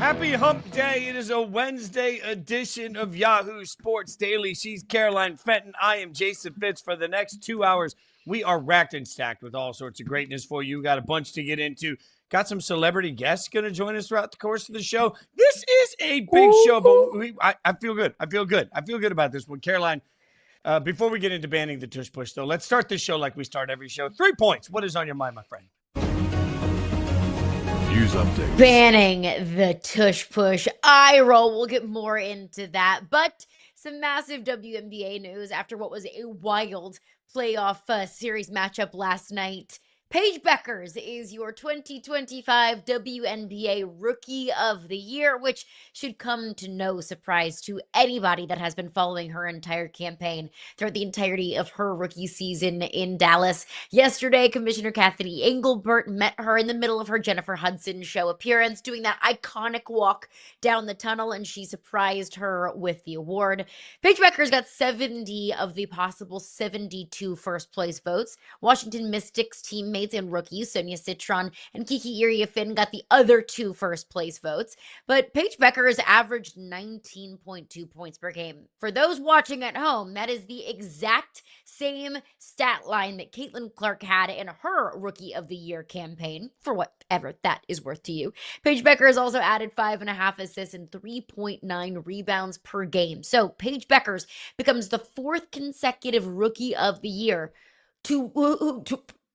Happy Hump Day. It is a Wednesday edition of Yahoo Sports Daily. She's Caroline Fenton. I am Jason Fitz. For the next 2 hours, we are racked and stacked with all sorts of greatness for you. Got a bunch to get into. Got some celebrity guests going to join us throughout the course of the show. This is a big show, but I feel good. I feel good about this one. Caroline, before we get into banning the Tush Push, though, let's start this show like we start every show. 3 points. What is on your mind, my friend? News updates. Banning the Tush Push. Eye roll. We'll get more into that. But some massive WNBA news after what was a wild playoff series matchup last night. Paige Bueckers is your 2025 WNBA Rookie of the Year, which should come to no surprise to anybody that has been following her entire campaign throughout the entirety of her rookie season in Dallas. Yesterday, Commissioner Kathy Engelbert met her in the middle of her Jennifer Hudson show appearance, doing that iconic walk down the tunnel, and she surprised her with the award. Paige Bueckers got 70 of the possible 72 first-place votes. Washington Mystics teammates and rookies Sonia Citron and Kiki Iriafin got the other 2 first-place votes, but Paige Bueckers averaged 19.2 points per game. For those watching at home, that is the exact same stat line that Caitlin Clark had in her Rookie of the Year campaign, for whatever that is worth to you. Paige Bueckers also added 5.5 assists and 3.9 rebounds per game. So Paige Bueckers becomes the 4th consecutive Rookie of the Year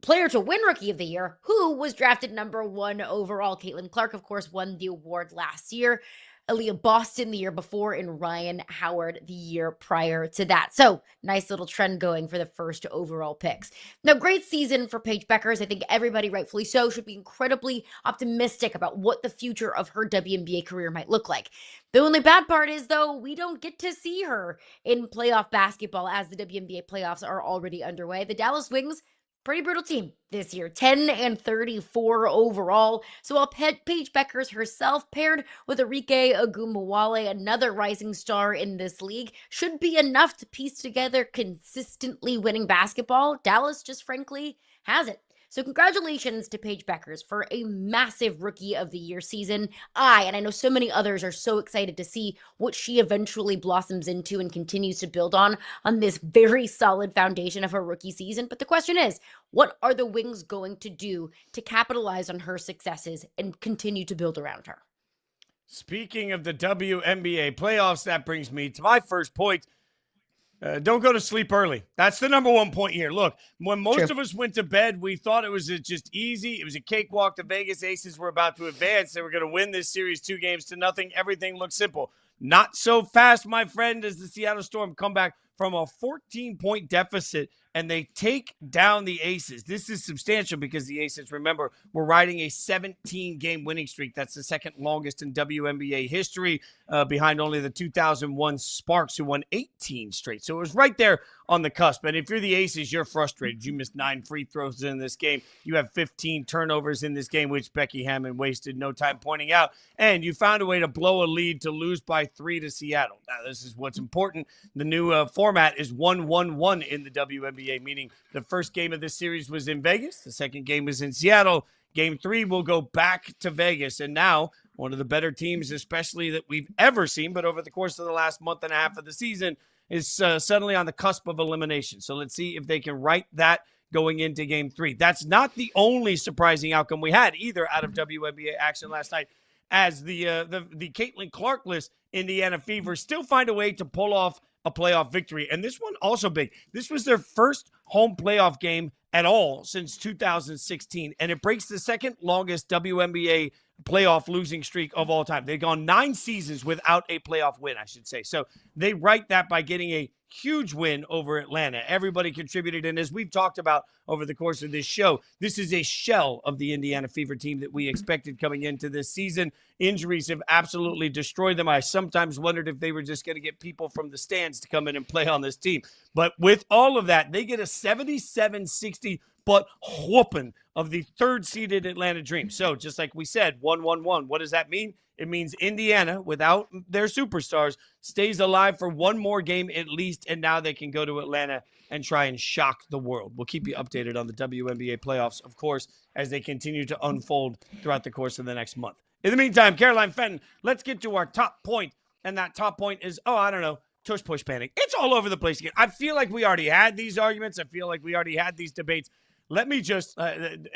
player to win Rookie of the Year, who was drafted number 1 overall. Caitlin Clark, of course, won the award last year. Aaliyah Boston the year before, and Ryan Howard the year prior to that. So, nice little trend going for the first overall picks. Now, great season for Paige Bueckers. I think everybody, rightfully so, should be incredibly optimistic about what the future of her WNBA career might look like. The only bad part is, though, we don't get to see her in playoff basketball as the WNBA playoffs are already underway. The Dallas Wings, pretty brutal team this year, 10-34 overall. So while Paige Bueckers herself, paired with Arike Ogunbowale, another rising star in this league, should be enough to piece together consistently winning basketball, Dallas just frankly hasn't. So congratulations to Paige Bueckers for a massive Rookie of the Year season. And I know so many others are so excited to see what she eventually blossoms into and continues to build on this very solid foundation of her rookie season. But the question is, what are the Wings going to do to capitalize on her successes and continue to build around her? Speaking of the WNBA playoffs, that brings me to my first point. Don't go to sleep early. That's the number 1 point here. Look, when most of us went to bed, we thought it was just easy. It was a cakewalk. The Vegas Aces were about to advance. They were going to win this series 2-0. Everything looked simple. Not so fast, my friend, as the Seattle Storm come back from a 14-point deficit, and they take down the Aces. This is substantial because the Aces, remember, were riding a 17-game winning streak. That's the second longest in WNBA history, behind only the 2001 Sparks, who won 18 straight. So it was right there on the cusp. And if you're the Aces, you're frustrated. You missed 9 free throws in this game. You have 15 turnovers in this game, which Becky Hammon wasted no time pointing out. And you found a way to blow a lead to lose by 3 to Seattle. Now, this is what's important. The new format is 1-1-1 in the WNBA, meaning the first game of this series was in Vegas. The second game was in Seattle. Game 3 will go back to Vegas. And now one of the better teams, especially that we've ever seen, but over the course of the last month and a half of the season, is suddenly on the cusp of elimination. So let's see if they can right that going into Game 3. That's not the only surprising outcome we had either out of WNBA action last night, as the Caitlin Clark-less Indiana Fever still find a way to pull off a playoff victory. And this one also big. This was their first home playoff game at all since 2016, and it breaks the second longest WNBA playoff losing streak of all time. They've gone 9 seasons without a playoff win, I should say. So they right that by getting a huge win over Atlanta. Everybody contributed, and as we've talked about over the course of this show, this is a shell of the Indiana Fever team that we expected coming into this season. Injuries have absolutely destroyed them. I sometimes wondered if they were just going to get people from the stands to come in and play on this team. But with all of that, they get a 77-60 but whooping of the third-seeded Atlanta Dream. So just like we said, 1-1-1. What does that mean? It means Indiana, without their superstars, stays alive for one more game at least, and now they can go to Atlanta and try and shock the world. We'll keep you updated on the WNBA playoffs, of course, as they continue to unfold throughout the course of the next month. In the meantime, Caroline Fenton, let's get to our top point. And that top point is, I don't know, tush push panic. It's all over the place again. I feel like we already had these arguments. I feel like we already had these debates. Let me just,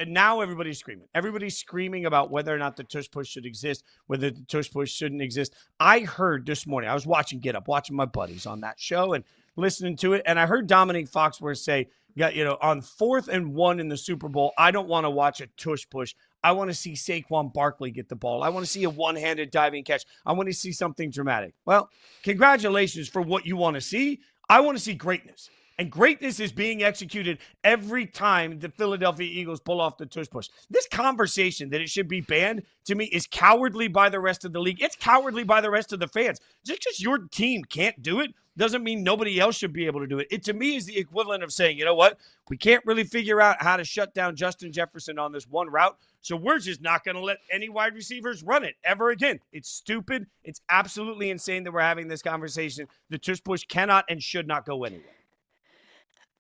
now everybody's screaming. Everybody's screaming about whether or not the tush push should exist, whether the tush push shouldn't exist. I heard this morning, I was watching Get Up, watching my buddies on that show and listening to it. And I heard Dominique Foxworth say, on 4th and 1 in the Super Bowl, I don't want to watch a tush push. I want to see Saquon Barkley get the ball. I want to see a one-handed diving catch. I want to see something dramatic. Well, congratulations for what you want to see. I want to see greatness. And greatness is being executed every time the Philadelphia Eagles pull off the tush push. This conversation that it should be banned, to me, is cowardly by the rest of the league. It's cowardly by the rest of the fans. Just because your team can't do it doesn't mean nobody else should be able to do it. It, to me, is the equivalent of saying, you know what? We can't really figure out how to shut down Justin Jefferson on this one route, so we're just not going to let any wide receivers run it ever again. It's stupid. It's absolutely insane that we're having this conversation. The tush push cannot and should not go anywhere.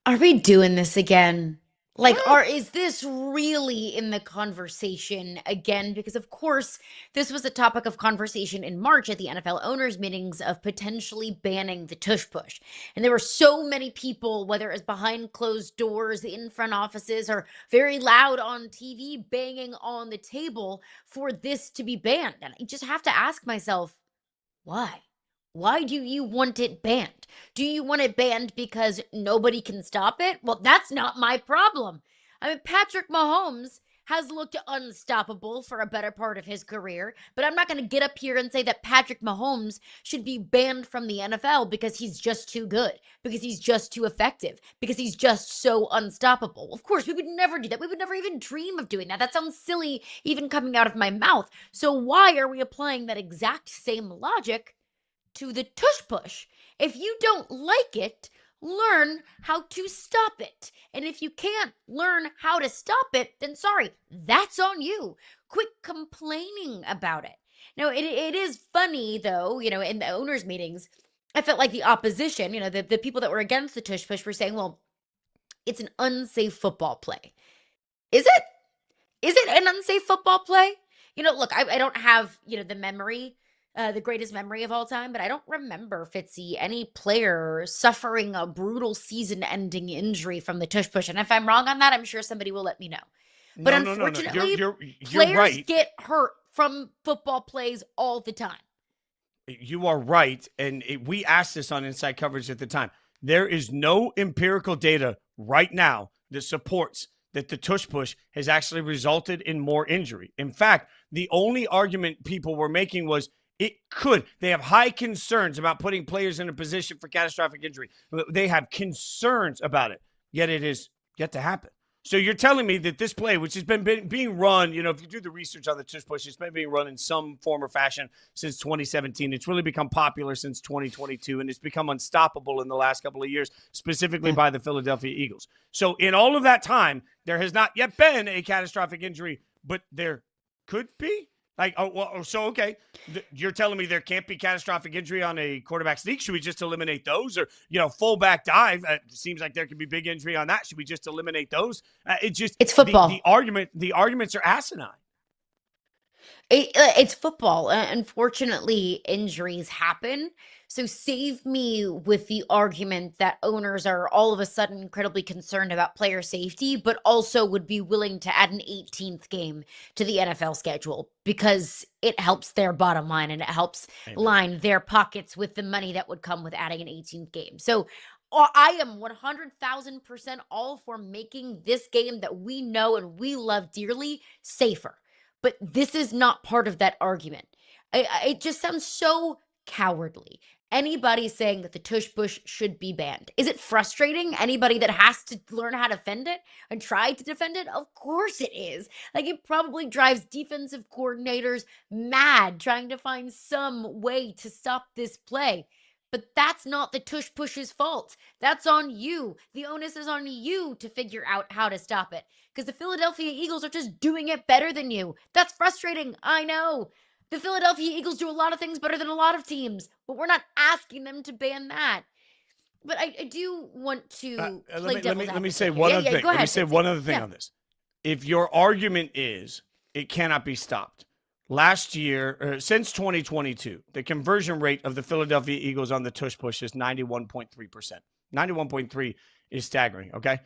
Are we doing this again? Is this really in the conversation again? Because, of course, this was a topic of conversation in March at the NFL owners' meetings of potentially banning the tush push. And there were so many people, whether it was behind closed doors, in front offices, or very loud on TV, banging on the table for this to be banned. And I just have to ask myself, why? Why do you want it banned? Do you want it banned because nobody can stop it? Well, that's not my problem. I mean, Patrick Mahomes has looked unstoppable for a better part of his career, but I'm not going to get up here and say that Patrick Mahomes should be banned from the NFL because he's just too good, because he's just too effective, because he's just so unstoppable. Of course, we would never do that. We would never even dream of doing that. That sounds silly even coming out of my mouth. So why are we applying that exact same logic to the tush push? If you don't like it, learn how to stop it. And if you can't learn how to stop it, then sorry, that's on you. Quit complaining about it. Now, it is funny, though, in the owners' meetings, I felt like the opposition, the people that were against the tush push were saying, well, it's an unsafe football play. Is it? Is it an unsafe football play? Look, I don't have, the memory, the greatest memory of all time, but I don't remember, Fitzy, any player suffering a brutal season-ending injury from the tush push. And if I'm wrong on that, I'm sure somebody will let me know. But unfortunately, you're players right. get hurt from football plays all the time. You are right. And we asked this on Inside Coverage at the time. There is no empirical data right now that supports that the tush push has actually resulted in more injury. In fact, the only argument people were making was, it could. They have high concerns about putting players in a position for catastrophic injury. They have concerns about it, yet it is yet to happen. So you're telling me that this play, which has been being run, if you do the research on the tush push, it's been being run in some form or fashion since 2017. It's really become popular since 2022, and it's become unstoppable in the last couple of years, specifically by the Philadelphia Eagles. So in all of that time, there has not yet been a catastrophic injury, but there could be? Okay. You're telling me there can't be catastrophic injury on a quarterback sneak? Should we just eliminate those? Or, fullback dive? It seems like there could be big injury on that. Should we just eliminate those? It's football. The arguments are asinine. It's football. Unfortunately, injuries happen. So save me with the argument that owners are all of a sudden incredibly concerned about player safety, but also would be willing to add an 18th game to the NFL schedule because it helps their bottom line and it helps line their pockets with the money that would come with adding an 18th game. So I am 100,000% all for making this game that we know and we love dearly safer. But this is not part of that argument. It just sounds so cowardly. Anybody saying that the tush push should be banned. Is it frustrating? Anybody that has to learn how to defend it and try to defend it? Of course it is. It probably drives defensive coordinators mad trying to find some way to stop this play. But that's not the tush push's fault. That's on you. The onus is on you to figure out how to stop it. Because the Philadelphia Eagles are just doing it better than you. That's frustrating. I know. The Philadelphia Eagles do a lot of things better than a lot of teams, but we're not asking them to ban that. But I do want to play devil's advocate. Let me say one other thing. Let me say one other thing Yeah. on this. If your argument is it cannot be stopped, last year, since 2022, the conversion rate of the Philadelphia Eagles on the tush push is 91.3%. 91.3 is staggering, okay?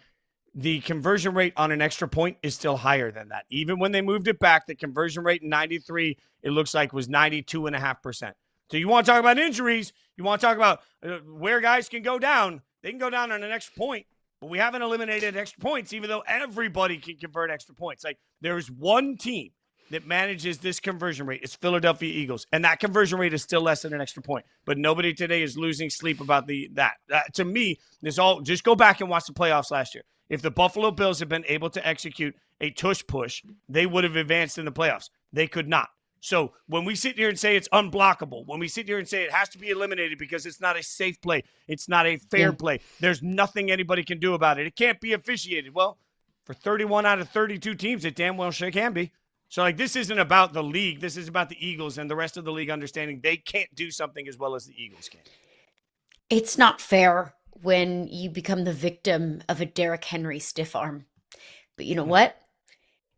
The conversion rate on an extra point is still higher than that. Even when they moved it back, the conversion rate in 93, it looks like was 92.5%. So you want to talk about injuries, you want to talk about where guys can go down, they can go down on an extra point, but we haven't eliminated extra points, even though everybody can convert extra points. Like, there's one team that manages this conversion rate. It's Philadelphia Eagles. And that conversion rate is still less than an extra point. But nobody today is losing sleep about that. To me, this all, just go back and watch the playoffs last year. If the Buffalo Bills had been able to execute a tush push, they would have advanced in the playoffs. They could not. So when we sit here and say it's unblockable, when we sit here and say it has to be eliminated because it's not a safe play, it's not a fair play, there's nothing anybody can do about it. It can't be officiated. Well, for 31 out of 32 teams, it damn well sure can be. So, like, this isn't about the league. This is about the Eagles and the rest of the league understanding they can't do something as well as the Eagles can. It's not fair when you become the victim of a Derrick Henry stiff arm. But you know what?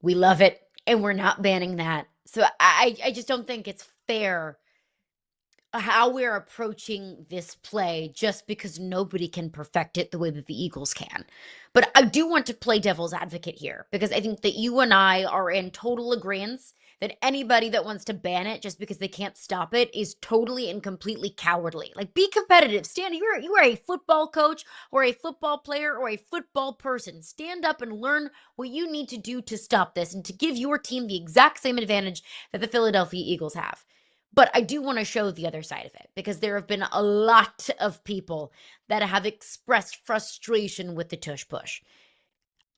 We love it, and we're not banning that. So I just don't think it's fair how we're approaching this play just because nobody can perfect it the way that the Eagles can. But I do want to play devil's advocate here because I think that you and I are in total agreement that anybody that wants to ban it just because they can't stop it is totally and completely cowardly. Like, be competitive. You are a football coach or a football player or a football person. Stand up and learn what you need to do to stop this and to give your team the exact same advantage that the Philadelphia Eagles have. But I do want to show the other side of it because there have been a lot of people that have expressed frustration with the tush push.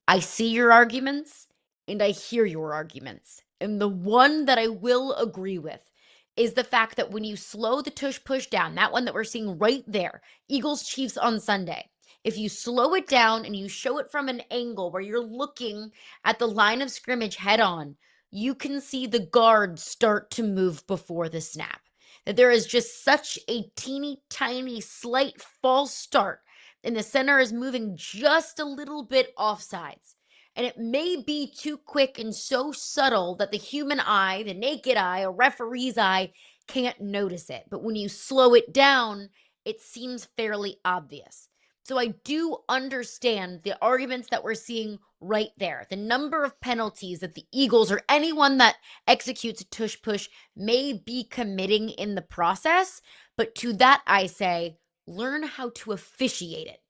I see your arguments and I hear your arguments. And the one that I will agree with is the fact that when you slow the tush push down, that one that we're seeing right there, Eagles Chiefs on Sunday, if you slow it down and you show it from an angle where you're looking at the line of scrimmage head on, you can see the guards start to move before the snap. That there is just such a teeny tiny slight false start and the center is moving just a little bit offsides. And it may be too quick and so subtle that the human eye, the naked eye, a referee's eye can't notice it. But when you slow it down, it seems fairly obvious. So I do understand the arguments that we're seeing right there. The number of penalties that the Eagles or anyone that executes a tush push may be committing in the process. But to that, I say, learn how to officiate it.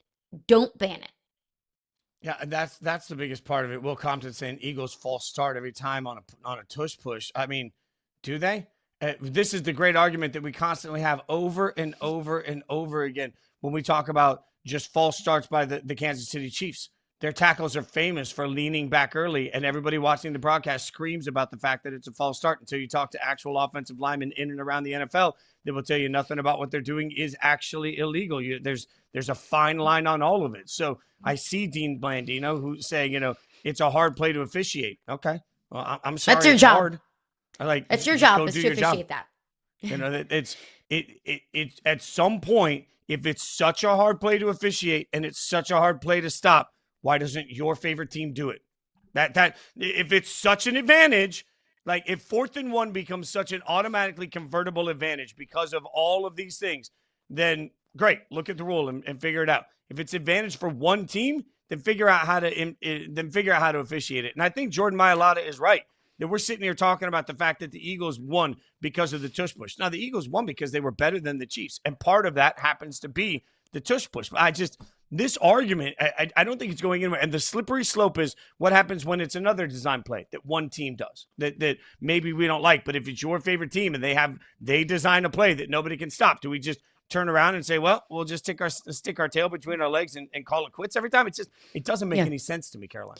Don't ban it. Yeah, that's the biggest part of it. Will Compton saying Eagles false start every time on a tush push. I mean, do they? This is the great argument that we constantly have over and over and over again when we talk about just false starts by the Kansas City Chiefs. Their tackles are famous for leaning back early, and everybody watching the broadcast screams about the fact that it's a false start until you talk to actual offensive linemen in and around the NFL. They will tell you nothing about what they're doing is actually illegal. There's a fine line on all of it. So I see Dean Blandino who's saying, it's a hard play to officiate. Okay, well, I'm sorry. That's your job. Hard. That's your job is to officiate that. It's at some point, if it's such a hard play to officiate and it's such a hard play to stop, why doesn't your favorite team do it? That if it's such an advantage, like if 4th and 1 becomes such an automatically convertible advantage because of all of these things, then great, look at the rule and figure it out. If it's advantage for one team, then figure out how to officiate it. And I think Jordan Mailata is right that we're sitting here talking about the fact that the Eagles won because of the tush push. Now the Eagles won because they were better than the Chiefs, and part of that happens to be the tush push. But this argument, I don't think it's going anywhere. And the slippery slope is what happens when it's another design play that one team does that maybe we don't like. But if it's your favorite team and they design a play that nobody can stop, do we just turn around and say, well, we'll just stick our tail between our legs and call it quits every time? It doesn't make any sense to me, Caroline.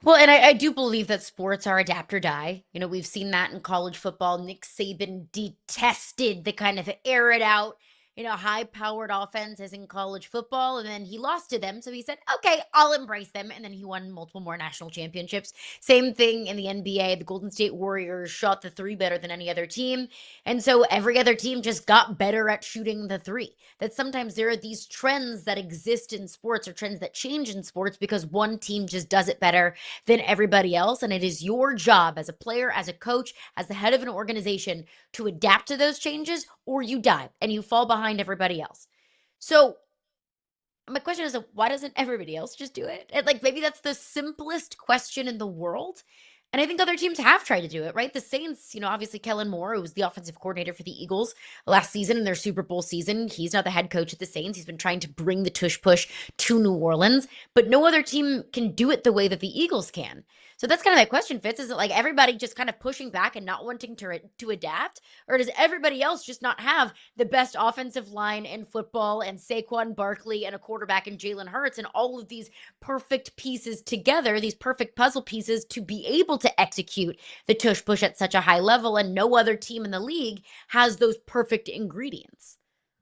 Well, and I do believe that sports are adapt or die. We've seen that in college football. Nick Saban detested the kind of air it out, high-powered offenses in college football, and then he lost to them. So he said, okay, I'll embrace them. And then he won multiple more national championships. Same thing in the NBA. The Golden State Warriors shot the three better than any other team. And so every other team just got better at shooting the three. That sometimes there are these trends that exist in sports, or trends that change in sports, because one team just does it better than everybody else. And it is your job as a player, as a coach, as the head of an organization to adapt to those changes, or you die and you fall behind everybody else. So my question is, why doesn't everybody else just do it? And maybe that's the simplest question in the world. And I think other teams have tried to do it, right? The Saints, obviously Kellen Moore, who was the offensive coordinator for the Eagles last season in their Super Bowl season. He's now the head coach at the Saints. He's been trying to bring the tush push to New Orleans, but no other team can do it the way that the Eagles can. So that's kind of my question, Fitz. Is it everybody just kind of pushing back and not wanting to adapt? Or does everybody else just not have the best offensive line in football, and Saquon Barkley and a quarterback in Jalen Hurts, and all of these perfect pieces together, these perfect puzzle pieces to be able to execute the tush push at such a high level, and no other team in the league has those perfect ingredients?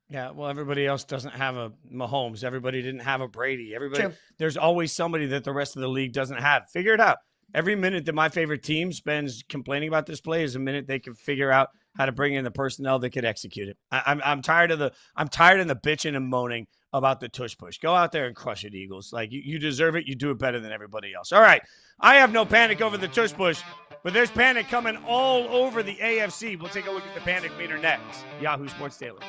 Yeah, well, everybody else doesn't have a Mahomes. Everybody didn't have a Brady. True. There's always somebody that the rest of the league doesn't have. Figure it out. Every minute that my favorite team spends complaining about this play is a minute they can figure out how to bring in the personnel that could execute it. I'm tired of the bitching and moaning about the tush push. Go out there and crush it, Eagles. You deserve it. You do it better than everybody else. All right. I have no panic over the tush push, but there's panic coming all over the AFC. We'll take a look at the panic meter next. Yahoo Sports Daily.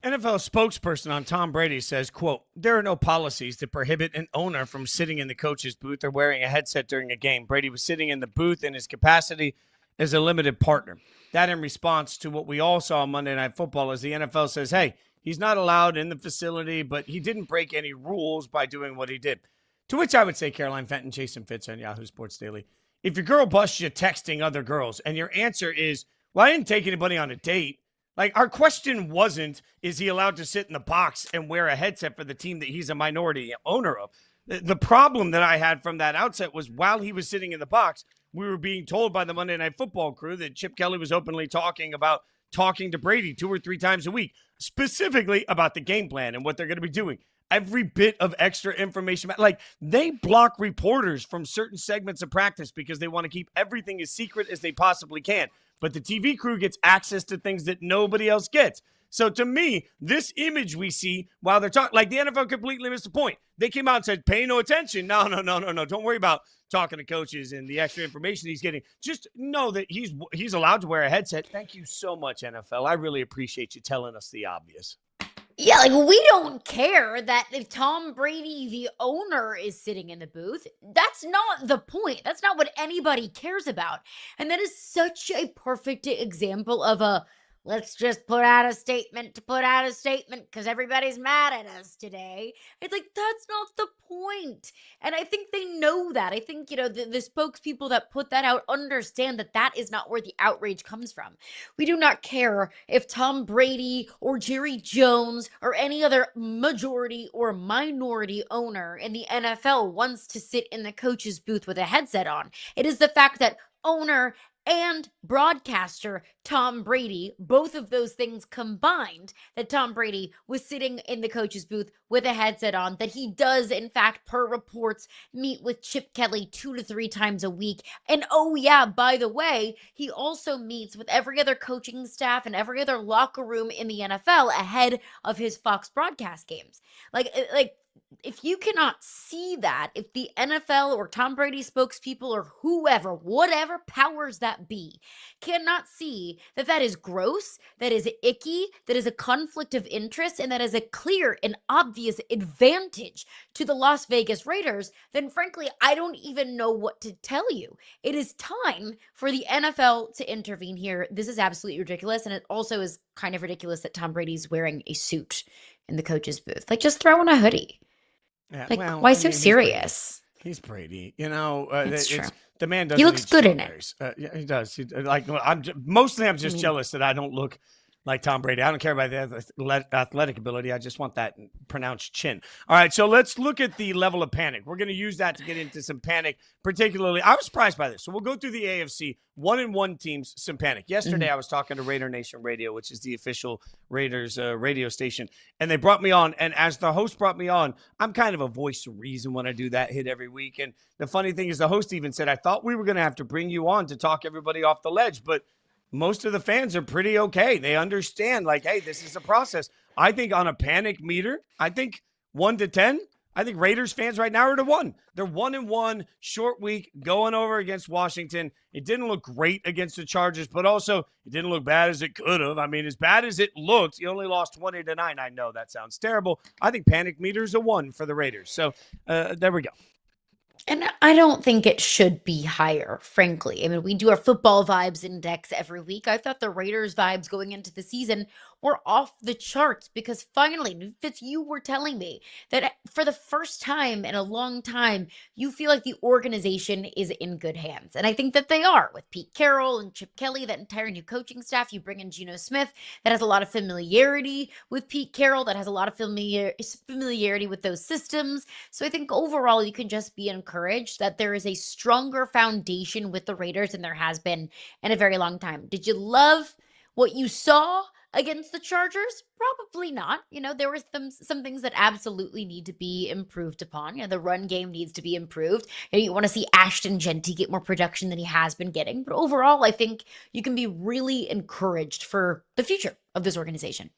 NFL spokesperson on Tom Brady says, quote, there are no policies that prohibit an owner from sitting in the coach's booth or wearing a headset during a game. Brady was sitting in the booth in his capacity as a limited partner. That in response to what we all saw on Monday Night Football as the NFL says, hey, he's not allowed in the facility, but he didn't break any rules by doing what he did. To which I would say, Caroline Fenton, Jason Fitz on Yahoo Sports Daily, if your girl busts you texting other girls and your answer is, well, I didn't take anybody on a date, our question wasn't, is he allowed to sit in the box and wear a headset for the team that he's a minority owner of? The problem that I had from that outset was while he was sitting in the box, we were being told by the Monday Night Football crew that Chip Kelly was openly talking to Brady 2 or 3 times a week, specifically about the game plan and what they're going to be doing. Every bit of extra information. They block reporters from certain segments of practice because they want to keep everything as secret as they possibly can. But the TV crew gets access to things that nobody else gets. So to me, this image we see while they're talking, like the NFL completely missed the point. They came out and said, pay no attention. No. Don't worry about talking to coaches and the extra information he's getting. Just know that he's allowed to wear a headset. Thank you so much, NFL. I really appreciate you telling us the obvious. Yeah, like we don't care that if Tom Brady, the owner, is sitting in the booth. That's not the point. That's not what anybody cares about. And that is such a perfect example of let's just put out a statement to put out a statement because everybody's mad at us today. It's like, that's not the point. And I think they know that. I think, the spokespeople that put that out understand that that is not where the outrage comes from. We do not care if Tom Brady or Jerry Jones or any other majority or minority owner in the NFL wants to sit in the coach's booth with a headset on. It is the fact that owner and broadcaster Tom Brady, both of those things combined, that Tom Brady was sitting in the coach's booth with a headset on, that he does, in fact, per reports, meet with Chip Kelly 2 to 3 times a week. And oh yeah, by the way, he also meets with every other coaching staff and every other locker room in the NFL ahead of his Fox broadcast games. Like if you cannot see that, if the NFL or Tom Brady spokespeople or whoever, whatever powers that be, cannot see that that is gross, that is icky, that is a conflict of interest, and that is a clear and obvious advantage to the Las Vegas Raiders, then frankly, I don't even know what to tell you. It is time for the NFL to intervene here. This is absolutely ridiculous, and it also is kind of ridiculous that Tom Brady's wearing a suit in the coach's booth. Like, just throw on a hoodie. Yeah, like, why so serious? He's Brady. It's true. The man doesn't. He looks good in it. Yeah, he does. I'm just jealous that I don't look like Tom Brady. I don't care about the athletic ability. I just want that pronounced chin. All right, so let's look at the level of panic. We're going to use that to get into some panic. Particularly, I was surprised by this. So we'll go through the AFC 1-1 teams, some panic. Yesterday, I was talking to Raider Nation Radio, which is the official Raiders radio station, and they brought me on. And as the host brought me on, I'm kind of a voice of reason when I do that hit every week. And the funny thing is, the host even said, I thought we were going to have to bring you on to talk everybody off the ledge, but most of the fans are pretty okay. They understand, like, hey, this is a process. I think on a panic meter, I think 1 to 10, I think Raiders fans right now are to 1. They're 1-1, short week, going over against Washington. It didn't look great against the Chargers, but also it didn't look bad as it could have. I mean, as bad as it looked, you only lost 20-9. I know that sounds terrible. I think panic meter's a 1 for the Raiders. So there we go. And I don't think it should be higher, frankly. I mean, we do our football vibes index every week. I thought the Raiders vibes going into the season were off the charts because finally, Fitz, you were telling me that for the first time in a long time, you feel like the organization is in good hands. And I think that they are with Pete Carroll and Chip Kelly, that entire new coaching staff. You bring in Geno Smith that has a lot of familiarity with Pete Carroll, that has a lot of familiarity with those systems. So I think overall, you can just be encouraged that there is a stronger foundation with the Raiders than there has been in a very long time. Did you love what you saw against the Chargers? Probably not. There were some things that absolutely need to be improved upon. The run game needs to be improved. You want to see Ashton Genty get more production than he has been getting. But overall, I think you can be really encouraged for the future of this organization.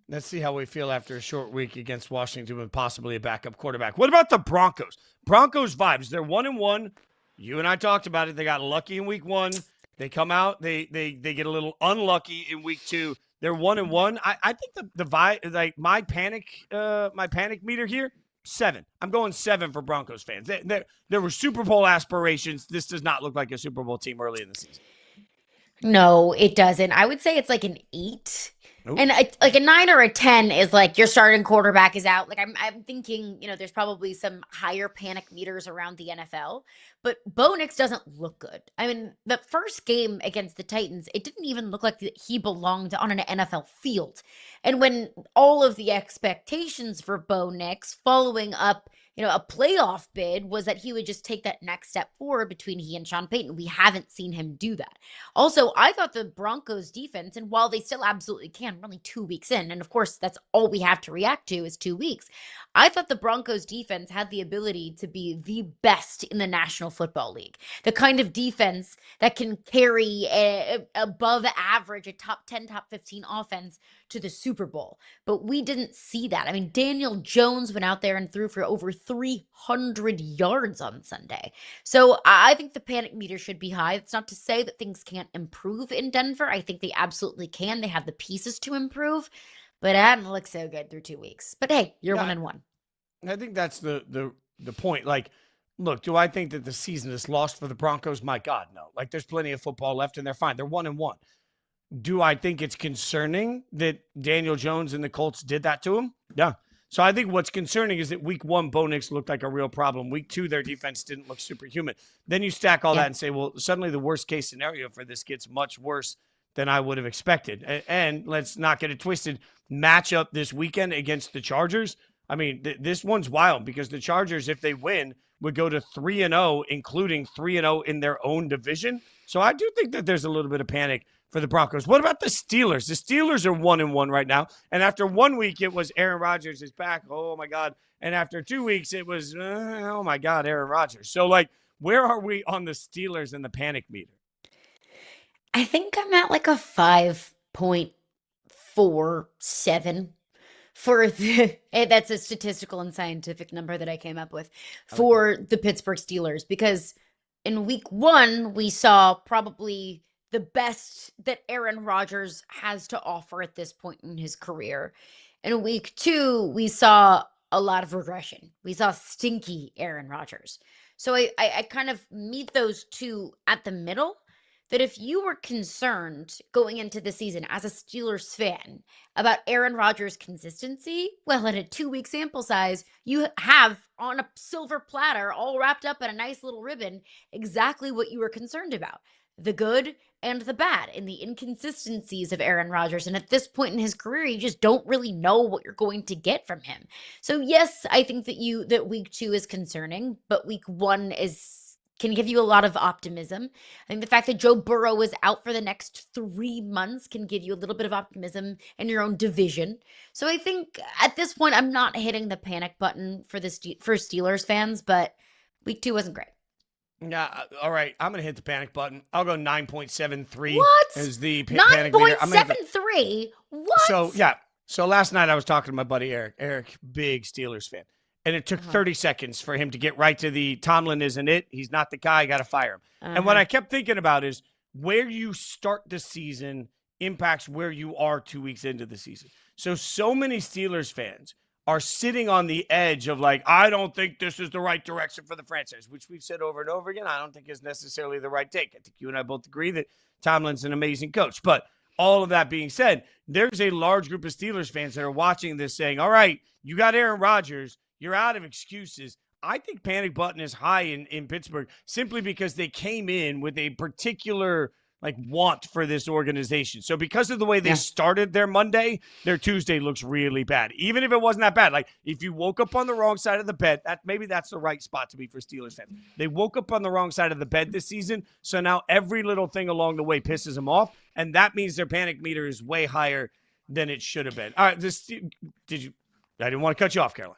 Let's see how we feel after a short week against Washington with possibly a backup quarterback. What about the Broncos? Broncos vibes. They're 1-1. You and I talked about it. They got lucky in week 1. They come out. They get a little unlucky in week 2. They're 1-1. I think the vibe, like my panic meter here, 7. I'm going 7 for Broncos fans. There were Super Bowl aspirations. This does not look like a Super Bowl team early in the season. No, it doesn't. I would say it's like an 8. Ooh. And like a 9 or a 10 is like your starting quarterback is out. Like I'm thinking, there's probably some higher panic meters around the NFL, but Bo Nix doesn't look good. I mean, the first game against the Titans, it didn't even look like he belonged on an NFL field. And when all of the expectations for Bo Nix following up a playoff bid was that he would just take that next step forward between he and Sean Payton. We haven't seen him do that. Also, I thought the Broncos defense, and while they still absolutely can, we're only 2 weeks in, and of course that's all we have to react to is 2 weeks. I thought the Broncos defense had the ability to be the best in the National Football League. The kind of defense that can carry above average, a top 10, top 15 offense to the Super Bowl. But we didn't see that. I mean, Daniel Jones went out there and threw for over 300 yards on Sunday. So I think the panic meter should be high. It's not to say that things can't improve in Denver. I think they absolutely can. They have the pieces to improve, but it hadn't looked so good through 2 weeks. But hey, you're 1-1. I think that's the point. Like, look, do I think that the season is lost for the Broncos? My God, no. Like, there's plenty of football left, and they're fine. They're 1-1. Do I think it's concerning that Daniel Jones and the Colts did that to him? Yeah. So I think what's concerning is that week 1, Bo Nix looked like a real problem. Week 2, their defense didn't look superhuman. Then you stack all that and say, well, suddenly the worst case scenario for this gets much worse than I would have expected. And let's not get it twisted. Matchup this weekend against the Chargers. I mean, this one's wild because the Chargers, if they win, would go to 3-0, including 3-0 in their own division. So I do think that there's a little bit of panic for the Broncos. What about the Steelers? The Steelers are 1-1 right now. And after 1 week, it was Aaron Rodgers is back. Oh, my God. And after 2 weeks, it was, oh, my God, Aaron Rodgers. So, like, where are we on the Steelers and the panic meter? I think I'm at like a 5.47 for the, that's a statistical and scientific number that I came up with for the Pittsburgh Steelers, because in week 1, we saw probably the best that Aaron Rodgers has to offer at this point in his career. In week 2, we saw a lot of regression. We saw stinky Aaron Rodgers. So I kind of meet those two at the middle, that if you were concerned going into the season as a Steelers fan about Aaron Rodgers' consistency, well, at a 2-week sample size, you have on a silver platter, all wrapped up in a nice little ribbon, exactly what you were concerned about. The good and the bad and the inconsistencies of Aaron Rodgers. And at this point in his career, you just don't really know what you're going to get from him. So yes, I think that week 2 is concerning, but week 1 can give you a lot of optimism. I think the fact that Joe Burrow is out for the next 3 months can give you a little bit of optimism in your own division. So I think at this point, I'm not hitting the panic button for Steelers fans, but week 2 wasn't great. Yeah, all right. I'm going to hit the panic button. I'll go 9.73. What? As the panic meter. 9.73? What? So, yeah. So last night I was talking to my buddy Eric. Eric, big Steelers fan. And it took 30 seconds for him to get right to the Tomlin isn't it. He's not the guy. Got to fire him. And what I kept thinking about is where you start the season impacts where you are 2 weeks into the season. So many Steelers fans are sitting on the edge of like, I don't think this is the right direction for the franchise, which we've said over and over again. I don't think is necessarily the right take. I think you and I both agree that Tomlin's an amazing coach. But all of that being said, there's a large group of Steelers fans that are watching this saying, all right, you got Aaron Rodgers. You're out of excuses. I think panic button is high in Pittsburgh simply because they came in with a particular want for this organization. So because of the way they started their Monday, their Tuesday looks really bad. Even if it wasn't that bad. Like if you woke up on the wrong side of the bed, maybe that's the right spot to be for Steelers fans. They woke up on the wrong side of the bed this season, so now every little thing along the way pisses them off, and that means their panic meter is way higher than it should have been. All right, I didn't want to cut you off, Caroline.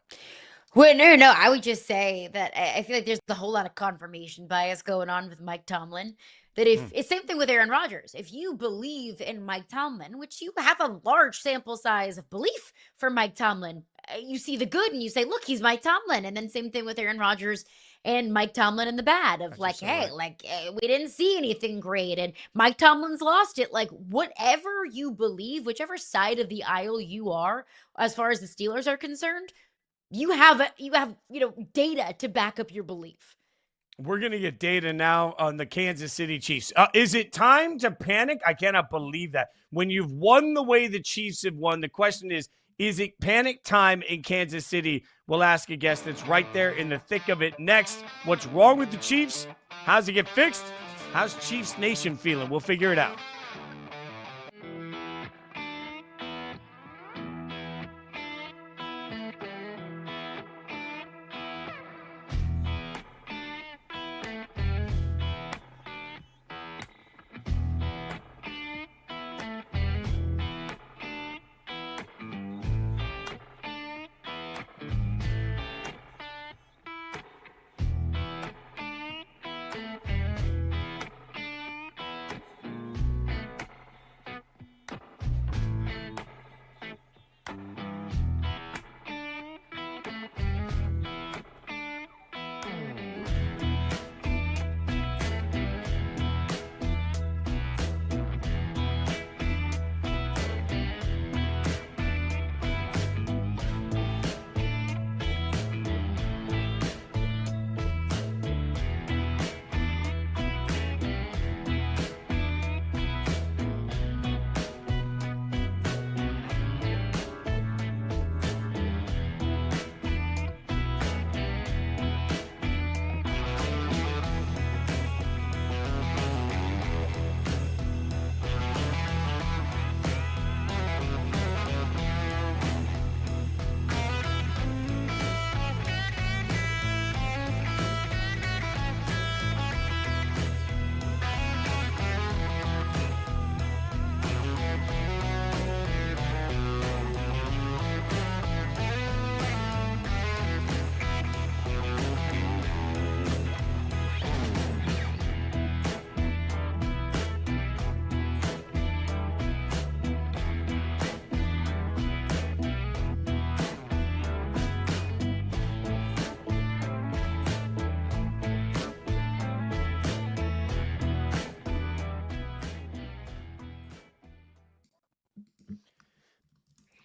Well, no. I would just say that I feel like there's a whole lot of confirmation bias going on with Mike Tomlin. That it's same thing with Aaron Rodgers. If you believe in Mike Tomlin, which you have a large sample size of belief for Mike Tomlin, you see the good and you say, look, he's Mike Tomlin. And then same thing with Aaron Rodgers and Mike Tomlin and the bad of we didn't see anything great. And Mike Tomlin's lost it. Like whatever you believe, whichever side of the aisle you are, as far as the Steelers are concerned, you have data to back up your belief. We're going to get data now on the Kansas City Chiefs. Is it time to panic? I cannot believe that. When you've won the way the Chiefs have won, the question is it panic time in Kansas City? We'll ask a guest that's right there in the thick of it next. What's wrong with the Chiefs? How's it get fixed? How's Chiefs Nation feeling? We'll figure it out.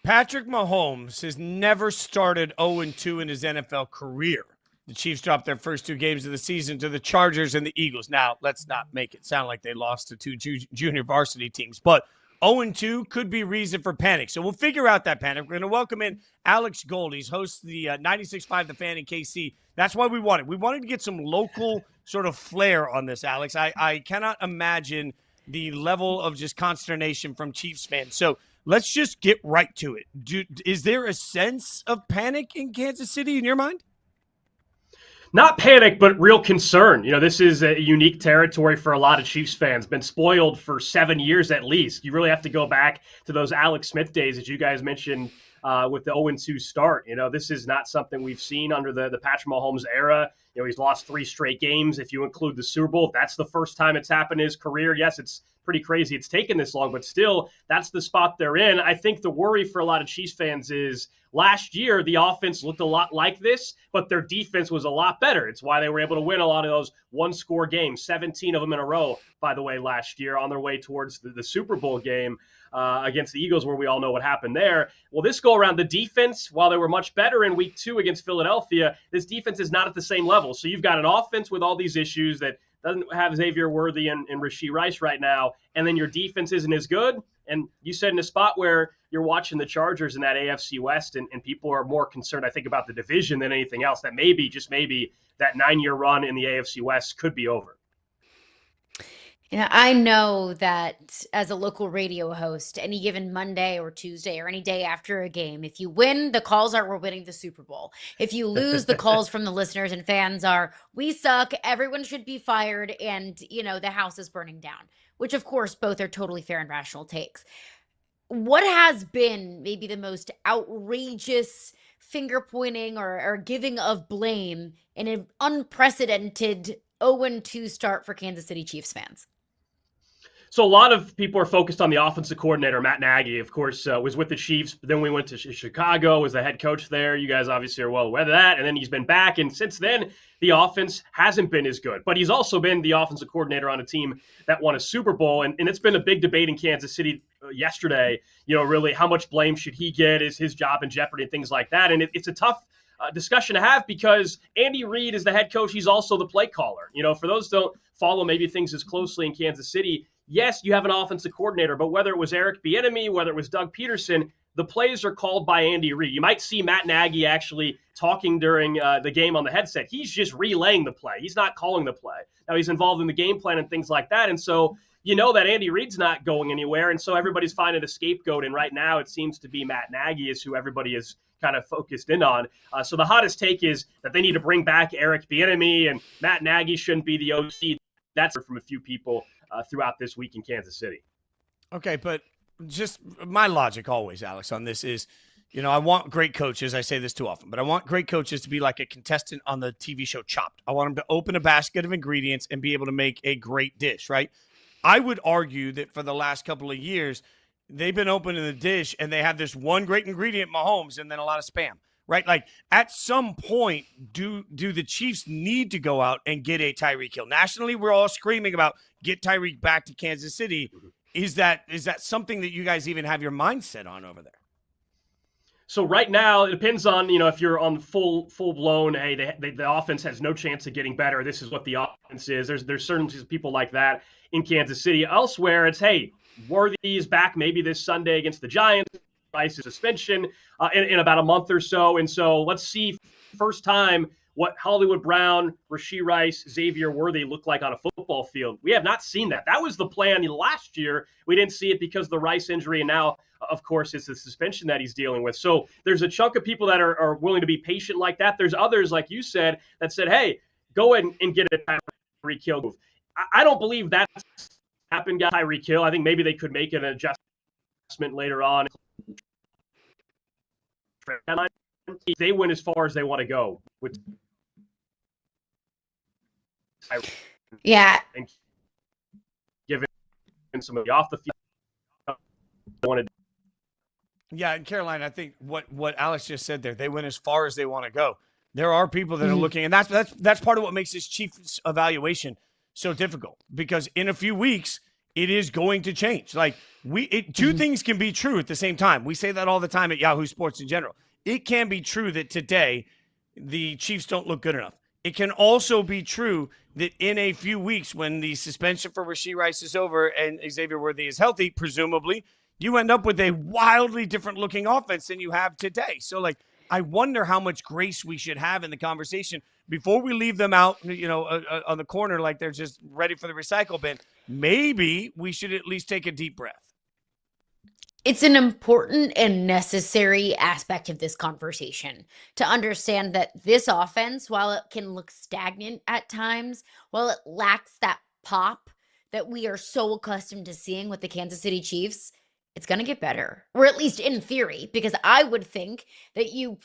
Patrick Mahomes has never started 0-2 in his NFL career. The Chiefs dropped their first 2 games of the season to the Chargers and the Eagles. Now, let's not make it sound like they lost to 2 junior varsity teams, but 0-2 could be reason for panic. So we'll figure out that panic. We're going to welcome in Alex Gold. He's host of the 96.5 The Fan in KC. That's why we wanted. We wanted to get some local sort of flair on this, Alex. I cannot imagine the level of just consternation from Chiefs fans. So let's just get right to it. Is there a sense of panic in Kansas City in your mind? Not panic, but real concern. This is a unique territory for a lot of Chiefs fans. Been spoiled for 7 years at least. You really have to go back to those Alex Smith days that you guys mentioned with the 0-2 start. This is not something we've seen under the Patrick Mahomes era. He's lost 3 straight games. If you include the Super Bowl, that's the first time it's happened in his career. Yes, it's pretty crazy it's taken this long, but still, that's the spot they're in. I think the worry for a lot of Chiefs fans is last year, the offense looked a lot like this, but their defense was a lot better. It's why they were able to win a lot of those one-score games, 17 of them in a row, by the way, last year on their way towards the Super Bowl game against the Eagles, where we all know what happened there. Well, this go-around, the defense, while they were much better in Week 2 against Philadelphia, this defense is not at the same level. So you've got an offense with all these issues that doesn't have Xavier Worthy and Rashee Rice right now, and then your defense isn't as good. And you said in a spot where you're watching the Chargers in that AFC West, and people are more concerned, I think, about the division than anything else, that maybe, just maybe, that 9-year run in the AFC West could be over. I know that as a local radio host, any given Monday or Tuesday or any day after a game, if you win, the calls are, we're winning the Super Bowl. If you lose, the calls from the listeners and fans are, we suck, everyone should be fired, and, the house is burning down, which, of course, both are totally fair and rational takes. What has been maybe the most outrageous finger pointing or giving of blame in an unprecedented 0-2 start for Kansas City Chiefs fans? So a lot of people are focused on the offensive coordinator, Matt Nagy, of course, was with the Chiefs. But then we went to Chicago, was the head coach there. You guys obviously are well aware of that. And then he's been back. And since then, the offense hasn't been as good. But he's also been the offensive coordinator on a team that won a Super Bowl. And it's been a big debate in Kansas City yesterday, really, how much blame should he get? Is his job in jeopardy and things like that? And it's a tough discussion to have because Andy Reid is the head coach. He's also the play caller. For those who don't follow maybe things as closely in Kansas City, yes, you have an offensive coordinator, but whether it was Eric Bieniemy, whether it was Doug Peterson, the plays are called by Andy Reid. You might see Matt Nagy actually talking during the game on the headset. He's just relaying the play. He's not calling the play. Now, he's involved in the game plan and things like that, and so that Andy Reid's not going anywhere, and so everybody's finding a scapegoat, and right now it seems to be Matt Nagy is who everybody is kind of focused in on. So the hottest take is that they need to bring back Eric Bieniemy, and Matt Nagy shouldn't be the OC. That's from a few people throughout this week in Kansas City. Okay, but just my logic always, Alex, on this is, I want great coaches. I say this too often, but I want great coaches to be like a contestant on the TV show Chopped. I want them to open a basket of ingredients and be able to make a great dish, right? I would argue that for the last couple of years, they've been opening the dish and they have this one great ingredient, Mahomes, and then a lot of spam. Right? Like at some point, do the Chiefs need to go out and get a Tyreek Hill? Nationally, we're all screaming about get Tyreek back to Kansas City. Is that something that you guys even have your mindset on over there? So right now, it depends on, if you're on full blown, hey, the offense has no chance of getting better. This is what the offense is. There's certain people like that in Kansas City. Elsewhere, it's, hey, Worthy is back maybe this Sunday against the Giants. Rice's suspension in about a month or so. And so let's see first time what Hollywood Brown, Rashee Rice, Xavier Worthy look like on a football field. We have not seen that. That was the plan last year. We didn't see it because of the Rice injury. And now, of course, it's the suspension that he's dealing with. So there's a chunk of people that are willing to be patient like that. There's others, like you said, that said, hey, go ahead and get a Tyreek Hill move. I don't believe that's happened, Tyreek Hill. I think maybe they could make an adjustment later on. They went as far as they want to go with and giving somebody off the field. Yeah, and Caroline, I think what Alex just said there, they went as far as they want to go. There are people that are looking, and that's part of what makes this Chiefs evaluation so difficult, because in a few weeks, it is going to change. Like two things can be true at the same time. We say that all the time at Yahoo Sports in general. It can be true that today the Chiefs don't look good enough. It can also be true that in a few weeks, when the suspension for Rashee Rice is over and Xavier Worthy is healthy, presumably, you end up with a wildly different looking offense than you have today. So, like, I wonder how much grace we should have in the conversation before we leave them out, on the corner like they're just ready for the recycle bin. Maybe we should at least take a deep breath. It's an important and necessary aspect of this conversation to understand that this offense, while it can look stagnant at times, while it lacks that pop that we are so accustomed to seeing with the Kansas City Chiefs, it's going to get better, or at least in theory, because I would think that you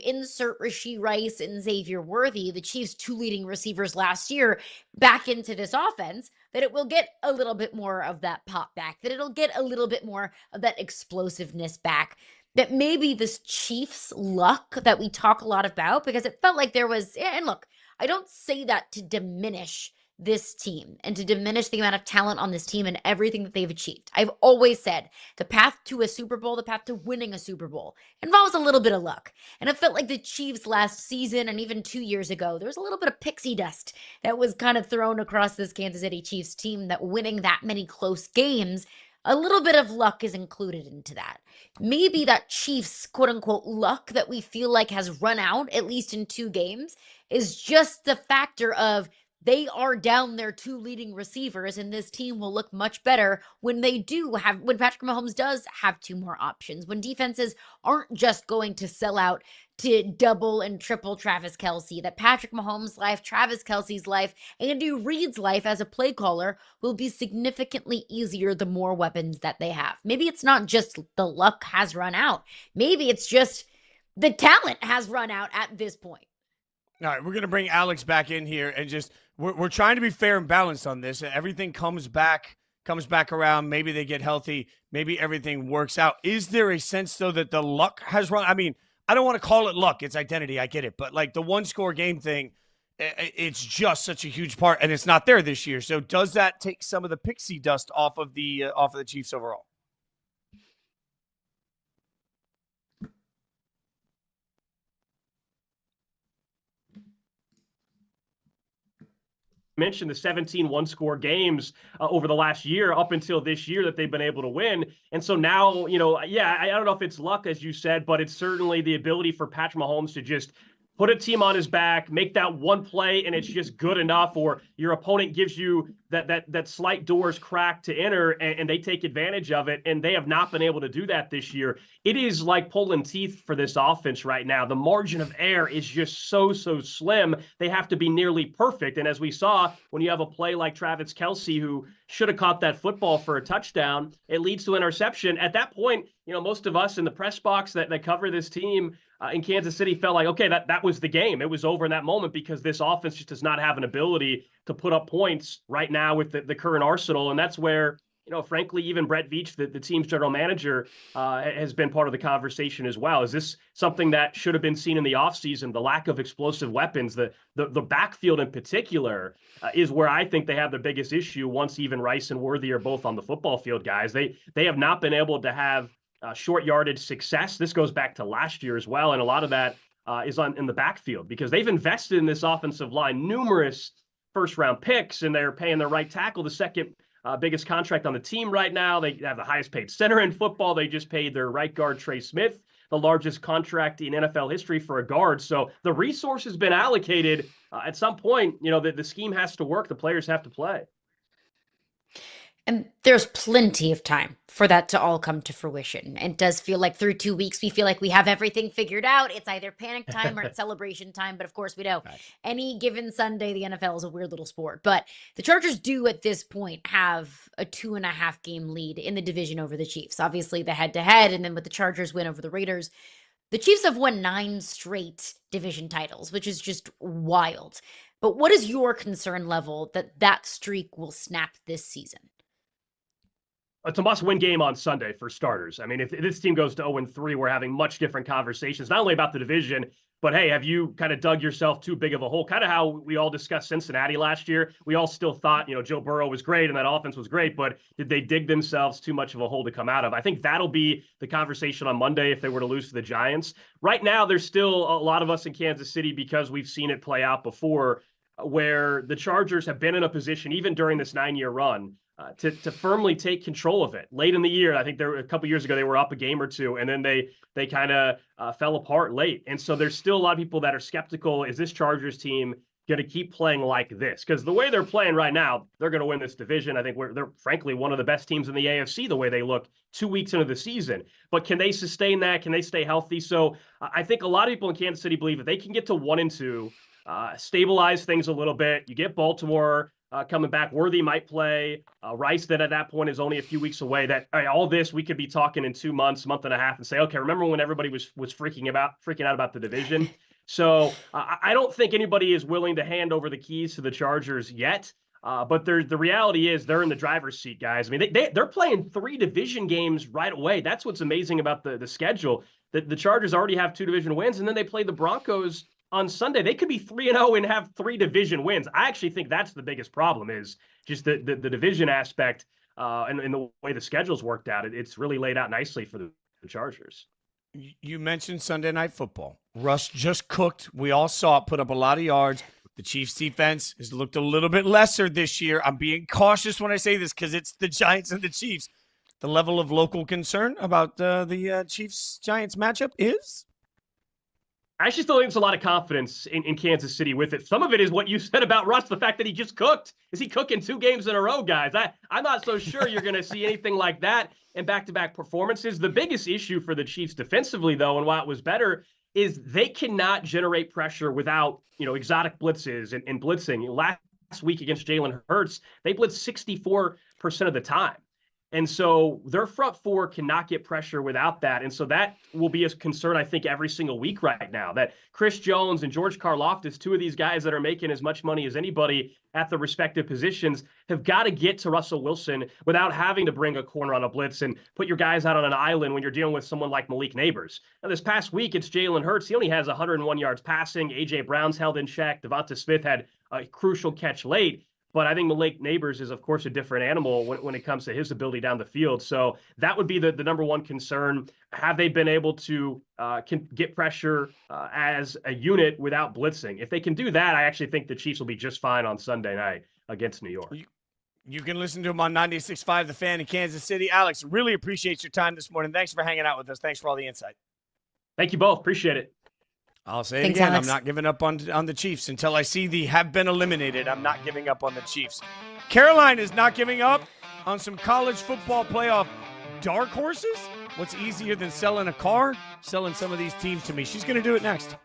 insert Rashee Rice and Xavier Worthy, the Chiefs' two leading receivers last year, back into this offense, that it will get a little bit more of that pop back, that it'll get a little bit more of that explosiveness back, that maybe this Chiefs luck that we talk a lot about, because it felt like there was, and look, I don't say that to diminish this team and to diminish the amount of talent on this team and everything that they've achieved. I've always said the path to a Super Bowl, the path to winning a Super Bowl involves a little bit of luck. And it felt like the Chiefs last season and even 2 years ago, there was a little bit of pixie dust that was kind of thrown across this Kansas City Chiefs team, that winning that many close games, a little bit of luck is included into that. Maybe that Chiefs quote unquote luck that we feel like has run out, at least in 2 games, is just the factor of they are down their 2 leading receivers, and this team will look much better when Patrick Mahomes does have 2 more options, when defenses aren't just going to sell out to double and triple Travis Kelce, that Patrick Mahomes' life, Travis Kelce's life, Andy Reid's life as a play caller will be significantly easier the more weapons that they have. Maybe it's not just the luck has run out. Maybe it's just the talent has run out at this point. All right, we're going to bring Alex back in here and just we're trying to be fair and balanced on this. Everything comes back around. Maybe they get healthy. Maybe everything works out. Is there a sense, though, that the luck has run? I mean, I don't want to call it luck. It's identity. I get it. But, like, the one-score game thing, it's just such a huge part, and it's not there this year. So does that take some of the pixie dust off of the Chiefs overall? Mentioned the 17 one-score games over the last year up until this year that they've been able to win. And so now, I don't know if it's luck, as you said, but it's certainly the ability for Patrick Mahomes to just put a team on his back, make that one play, and it's just good enough, or your opponent gives you that slight doors crack to enter, and they take advantage of it, and they have not been able to do that this year. It is like pulling teeth for this offense right now. The margin of error is just so slim. They have to be nearly perfect, and as we saw, when you have a play like Travis Kelce, who should have caught that football for a touchdown, it leads to interception. At that point, most of us in the press box that cover this team in Kansas City felt like, okay, that was the game. It was over in that moment, because this offense just does not have an ability to put up points right now with the current arsenal. And that's where, frankly, even Brett Veach, the team's general manager, has been part of the conversation as well. Is this something that should have been seen in the offseason? The lack of explosive weapons, the backfield in particular, is where I think they have the biggest issue once even Rice and Worthy are both on the football field, guys. They have not been able to have short yardage success. This goes back to last year as well. And a lot of that is in the backfield, because they've invested in this offensive line, numerous first-round picks, and they're paying their right tackle the second biggest contract on the team right now. They have the highest paid center in football. They just paid their right guard, Trey Smith, the largest contract in NFL history for a guard. So the resource has been allocated. At some point, the scheme has to work. The players have to play. And there's plenty of time for that to all come to fruition. It does feel like through 2 weeks, we feel like we have everything figured out. It's either panic time or it's celebration time. But of course, we know any given Sunday, the NFL is a weird little sport. But the Chargers do at this point have a 2.5 game lead in the division over the Chiefs. Obviously, the head-to-head, and then with the Chargers win over the Raiders, the Chiefs have won 9 straight division titles, which is just wild. But what is your concern level that streak will snap this season? it's a must-win game on Sunday for starters. I mean, if this team goes to 0-3, we're having much different conversations, not only about the division, but hey, have you kind of dug yourself too big of a hole? Kind of how we all discussed Cincinnati last year. We all still thought, Joe Burrow was great and that offense was great, but did they dig themselves too much of a hole to come out of? I think that'll be the conversation on Monday if they were to lose to the Giants. Right now, there's still a lot of us in Kansas City, because we've seen it play out before, where the Chargers have been in a position, even during this 9-year run, to firmly take control of it. Late in the year, I think there were a couple years ago, they were up a game or two, and then they kind of fell apart late. And so there's still a lot of people that are skeptical. Is this Chargers team going to keep playing like this? Because the way they're playing right now, they're going to win this division. I think they're frankly one of the best teams in the AFC the way they look 2 weeks into the season. But can they sustain that? Can they stay healthy? So I think a lot of people in Kansas City believe if they can get to 1-2, stabilize things a little bit, you get Baltimore coming back. Worthy might play. Rice, that at that point is only a few weeks away. All this, we could be talking in 2 months, month and a half, and say, okay, remember when everybody was freaking out about the division? So I don't think anybody is willing to hand over the keys to the Chargers yet. But the reality is they're in the driver's seat, guys. I mean, they're playing 3 division games right away. That's what's amazing about the schedule. The Chargers already have 2 division wins, and then they play the Broncos on Sunday. They could be 3-0 and have 3 division wins. I actually think that's the biggest problem, is just the division aspect and the way the schedule's worked out. It's really laid out nicely for the Chargers. You mentioned Sunday Night Football. Russ just cooked. We all saw it, put up a lot of yards. The Chiefs' defense has looked a little bit lesser this year. I'm being cautious when I say this because it's the Giants and the Chiefs. The level of local concern about the Chiefs-Giants matchup is? I actually still think there's a lot of confidence in Kansas City with it. Some of it is what you said about Russ, the fact that he just cooked. Is he cooking 2 games in a row, guys? I'm not so sure you're going to see anything like that in back-to-back performances. The biggest issue for the Chiefs defensively, though, and why it was better, is they cannot generate pressure without, exotic blitzes and blitzing. Last week against Jalen Hurts, they blitzed 64% of the time. And so their front four cannot get pressure without that. And so that will be a concern, I think, every single week right now, that Chris Jones and George Karlaftis, 2 of these guys that are making as much money as anybody at the respective positions, have got to get to Russell Wilson without having to bring a corner on a blitz and put your guys out on an island when you're dealing with someone like Malik Neighbors. Now, this past week, it's Jalen Hurts. He only has 101 yards passing. A.J. Brown's held in check. Devonta Smith had a crucial catch late. But I think Malik Neighbors is, of course, a different animal when it comes to his ability down the field. So that would be the number one concern. Have they been able to get pressure as a unit without blitzing? If they can do that, I actually think the Chiefs will be just fine on Sunday night against New York. You can listen to him on 96.5 The Fan in Kansas City. Alex, really appreciate your time this morning. Thanks for hanging out with us. Thanks for all the insight. Thank you both. Appreciate it. I'll say it Thanks, again. Alex. I'm not giving up on the Chiefs until I see the have been eliminated. I'm not giving up on the Chiefs. Caroline is not giving up on some college football playoff dark horses. What's easier than selling a car? Selling some of these teams to me. She's going to do it next.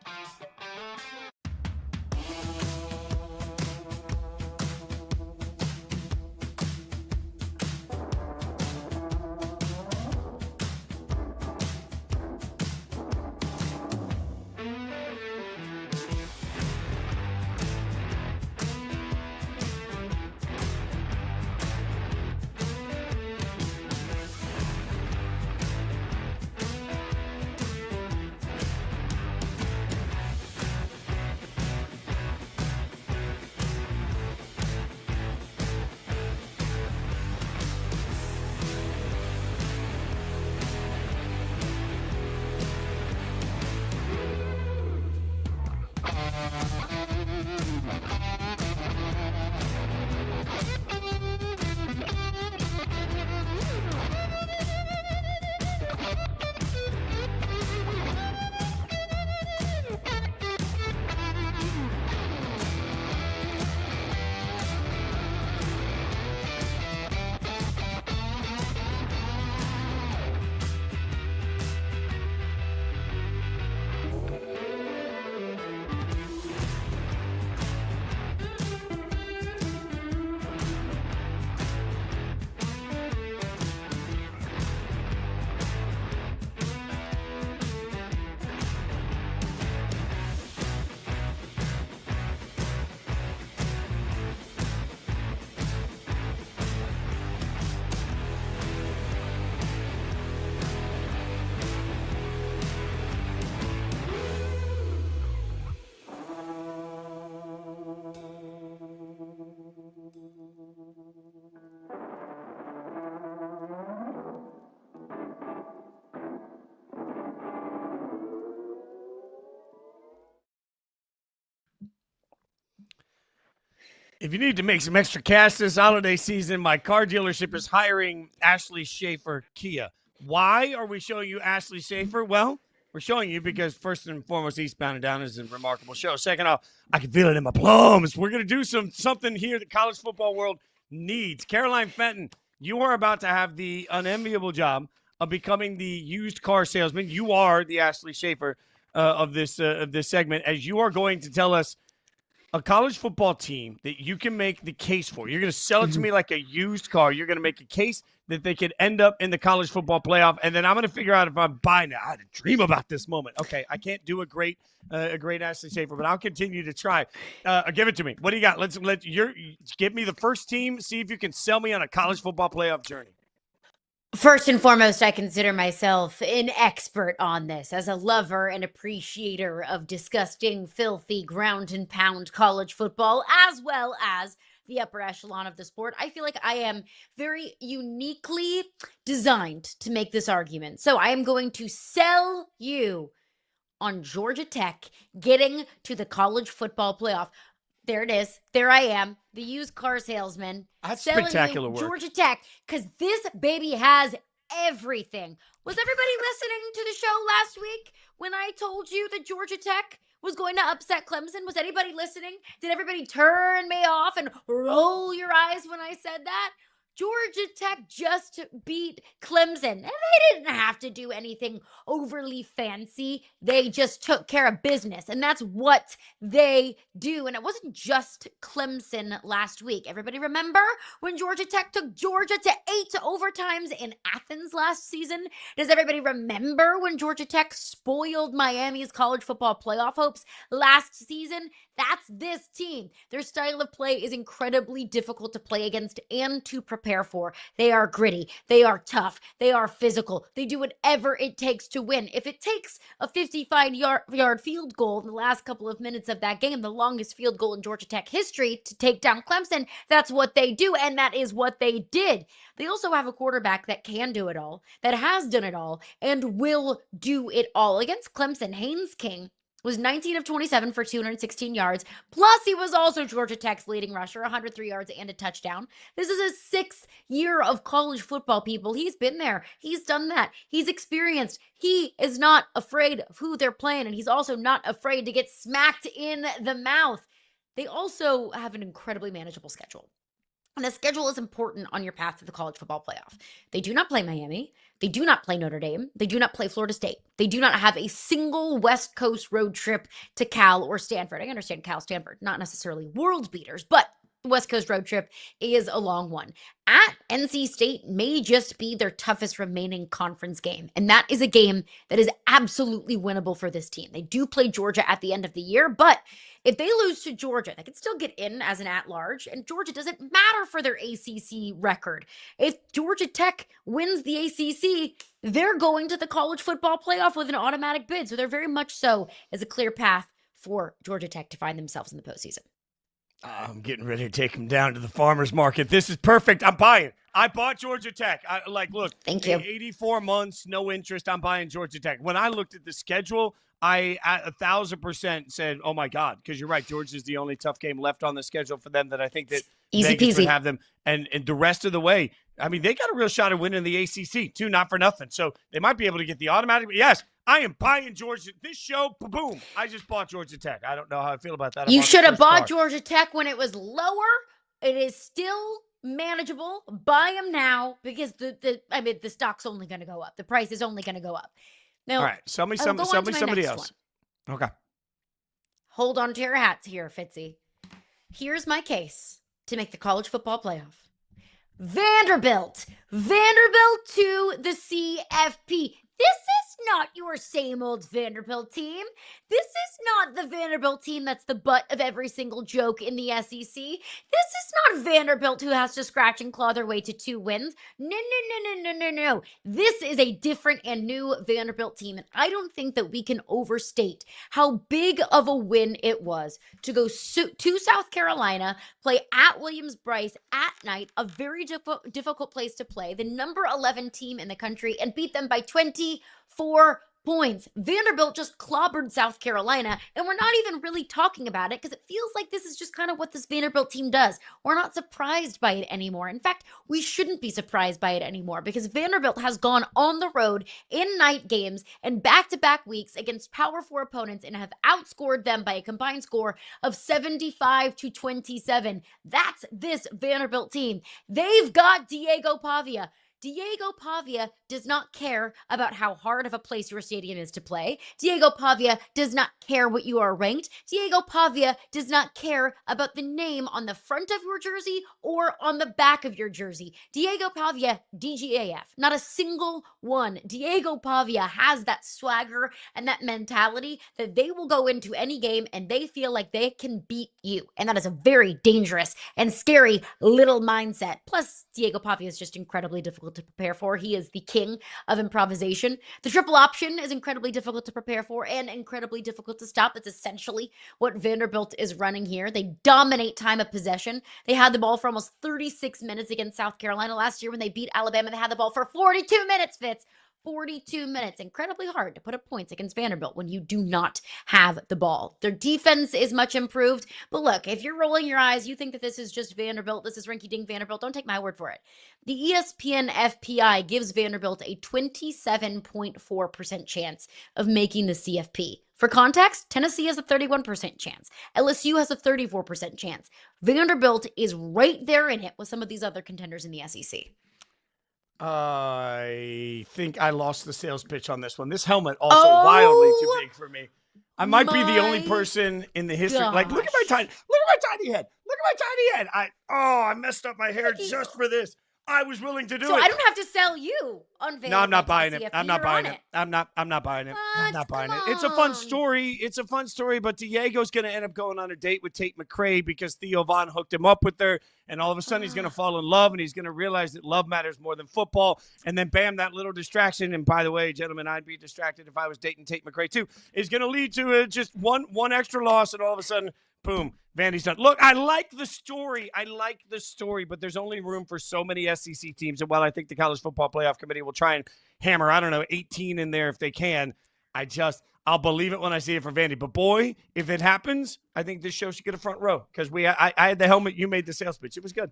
If you need to make some extra cash this holiday season, my car dealership is hiring Ashley Schaefer Kia. Why are we showing you Ashley Schaefer? Well, we're showing you because first and foremost, Eastbound and Down is a remarkable show. Second off, I can feel it in my plums. We're going to do something here that college football world needs. Caroline Fenton, you are about to have the unenviable job of becoming the used car salesman. You are the Ashley Schaefer of this segment, as you are going to tell us a college football team that you can make the case for. You're going to sell it to me like a used car. You're going to make a case that they could end up in the college football playoff, and then I'm going to figure out if I'm buying it. I had a dream about this moment. Okay, I can't do a great Ashley Schaefer, but I'll continue to try. Give it to me. What do you got? Give me the first team. See if you can sell me on a college football playoff journey. First and foremost, I consider myself an expert on this as a lover and appreciator of disgusting, filthy, ground and pound college football, as well as the upper echelon of the sport. I feel like I am very uniquely designed to make this argument. So I am going to sell you on Georgia Tech getting to the college football playoff. There it is. There I am, the used car salesman. That's selling spectacular you work. Georgia Tech, because this baby has everything. Was everybody listening to the show last week when I told you that Georgia Tech was going to upset Clemson? Was anybody listening? Did everybody turn me off and roll your eyes when I said that? Georgia Tech just beat Clemson, and they didn't have to do anything overly fancy. They just took care of business, and that's what they do. And it wasn't just Clemson last week. Everybody remember when Georgia Tech took Georgia to 8 overtimes in Athens last season? Does everybody remember when Georgia Tech spoiled Miami's college football playoff hopes last season? That's this team. Their style of play is incredibly difficult to play against and to prepare for. They are gritty. They are tough. They are physical. They do whatever it takes to win. If it takes a 55-yard field goal in the last couple of minutes of that game, the longest field goal in Georgia Tech history, to take down Clemson, that's what they do, and that is what they did. They also have a quarterback that can do it all, that has done it all, and will do it all. Against Clemson, Haynes King was 19 of 27 for 216 yards. Plus, he was also Georgia Tech's leading rusher, 103 yards and a touchdown. This is his 6th year of college football, people. He's been there. He's done that. He's experienced. He is not afraid of who they're playing, and he's also not afraid to get smacked in the mouth. They also have an incredibly manageable schedule. And the schedule is important on your path to the college football playoff. They do not play Miami. They do not play Notre Dame. They do not play Florida State. They do not have a single West Coast road trip to Cal or Stanford. I understand Cal, Stanford, not necessarily world beaters, but the West Coast road trip is a long one. At NC State may just be their toughest remaining conference game. And that is a game that is absolutely winnable for this team. They do play Georgia at the end of the year, but if they lose to Georgia, they can still get in as an at-large, and Georgia doesn't matter for their ACC record. If Georgia Tech wins the ACC, they're going to the college football playoff with an automatic bid. So there very much so is a clear path for Georgia Tech to find themselves in the postseason. I'm getting ready to take them down to the farmer's market. This is perfect. I'm buying. I bought Georgia Tech. Look, thank you. 84 months, no interest. I'm buying Georgia Tech. When I looked at the schedule, I at 1,000% said, "Oh my God," because you're right. Georgia's the only tough game left on the schedule for them that I think that easy Vegas peasy would have them. And the rest of the way, I mean, they got a real shot at winning the ACC too, not for nothing. So they might be able to get the automatic. Yes, I am buying Georgia. This show, boom! I just bought Georgia Tech. I don't know how I feel about that. You should have bought Georgia Tech when it was lower. It is still manageable. Buy them now because the stock's only going to go up. The price is only going to go up. Now, all right, sell me somebody else. One. Okay. Hold on to your hats here, Fitzy. Here's my case to make the college football playoff. Vanderbilt to the CFP. This is not your same old Vanderbilt team. This is not the Vanderbilt team that's the butt of every single joke in the SEC. This is not Vanderbilt who has to scratch and claw their way to 2 wins. No. This is a different and new Vanderbilt team, and I don't think that we can overstate how big of a win it was to go to South Carolina, play at Williams-Brice at night, a very difficult place to play, the number 11 team in the country, and beat them by 24 points. Vanderbilt just clobbered South Carolina, and we're not even really talking about it because it feels like this is just kind of what this Vanderbilt team does. We're not surprised by it anymore. In fact, we shouldn't be surprised by it anymore because Vanderbilt has gone on the road in night games and back-to-back weeks against Power 4 opponents and have outscored them by a combined score of 75-27. That's this Vanderbilt team. They've got Diego Pavia. Diego Pavia does not care about how hard of a place your stadium is to play. Diego Pavia does not care what you are ranked. Diego Pavia does not care about the name on the front of your jersey or on the back of your jersey. Diego Pavia, DGAF, not a single one. Diego Pavia has that swagger and that mentality that they will go into any game and they feel like they can beat you. And that is a very dangerous and scary little mindset. Plus, Diego Pavia is just incredibly difficult to prepare for. He is the king of improvisation. The triple option is incredibly difficult to prepare for and incredibly difficult to stop. That's essentially what Vanderbilt is running here. They dominate time of possession. They had the ball for almost 36 minutes against South Carolina last year when they beat Alabama. They had the ball for 42 minutes, Fitz. 42 minutes. Incredibly hard to put up points against Vanderbilt when you do not have the ball. Their defense is much improved. But look, if you're rolling your eyes, you think that this is just Vanderbilt, this is rinky-dink Vanderbilt, don't take my word for it. The ESPN FPI gives Vanderbilt a 27.4% chance of making the CFP. For context, Tennessee has a 31% chance. LSU has a 34% chance. Vanderbilt is right there in it with some of these other contenders in the SEC. I think I lost the sales pitch on this one. This helmet also wildly too big for me. I might be the only person in the history. Gosh. Like, look at my tiny head. Look at my tiny head. I messed up my hair just for this. I was willing to do it. So I don't have to sell you on Vanderbilt. No, I'm not buying it. CFP. I'm not You're buying on it. I'm not buying it. I'm not buying it. Come It's a fun on. story. It's a fun story, but Diego's going to end up going on a date with Tate McRae because Theo Vaughn hooked him up with her, and all of a sudden he's going to fall in love, and he's going to realize that love matters more than football, and then bam, that little distraction, and by the way, gentlemen, I'd be distracted if I was dating Tate McRae too, is going to lead to just one extra loss, and all of a sudden, boom, Vandy's done. Look, I like the story, but there's only room for so many SEC teams. And while I think the College Football Playoff Committee will try and hammer, 18 in there if they can, I'll believe it when I see it for Vandy. But boy, if it happens, I think this show should get a front row because I had the helmet. You made the sales pitch. It was good.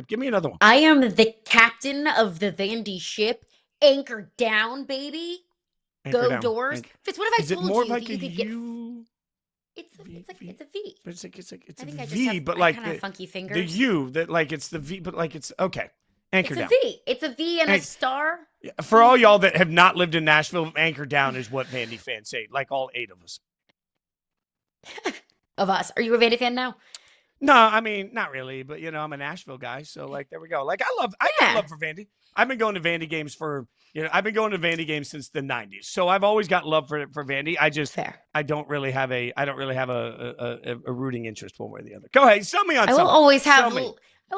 Give me another one. I am the captain of the Vandy ship. Anchor down, baby. Anchor Go down. Doors. Fitz, what if I Is it told more you like that you a could get... U? It's a V. But it's a I think I just V, have, but I like kind of funky fingers. the U, that like it's the V, but like it's okay. Anchor It's a down. V. It's a V and a star. For all y'all that have not lived in Nashville, anchor down is what Vandy fans say. Like all 8 of us. Of us. Are you a Vandy fan now? No, I mean not really, but I'm a Nashville guy, so like there we go. Like I got love for Vandy. I've been going to Vandy games since the 90s. So I've always got love for Vandy. Fair. I don't really have a rooting interest one way or the other. Go ahead, sell me on something. I will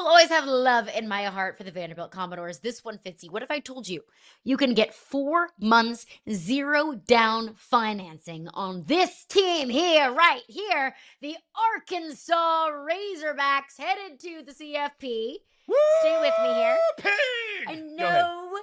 always have love in my heart for the Vanderbilt Commodores. This one, Fitzy, what if I told you you can get 4 months, 0 down financing on this team here, right here, the Arkansas Razorbacks headed to the CFP. Woo! Stay with me here. Pig! I Go ahead. know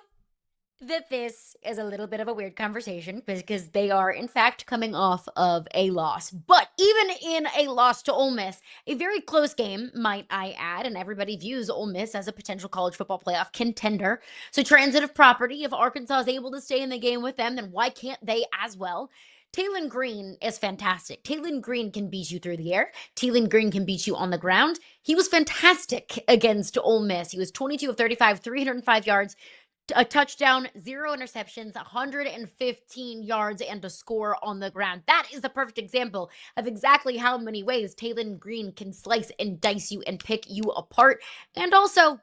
that this is a little bit of a weird conversation because they are, in fact, coming off of a loss. But even in a loss to Ole Miss, a very close game, might I add, and everybody views Ole Miss as a potential college football playoff contender. So transitive property, if Arkansas is able to stay in the game with them, then why can't they as well? Taylon Green is fantastic. Taylon Green can beat you through the air. Taylon Green can beat you on the ground. He was fantastic against Ole Miss. He was 22 of 35, 305 yards, a touchdown, 0 interceptions, 115 yards, and a score on the ground. That is the perfect example of exactly how many ways Taylon Green can slice and dice you and pick you apart. And also,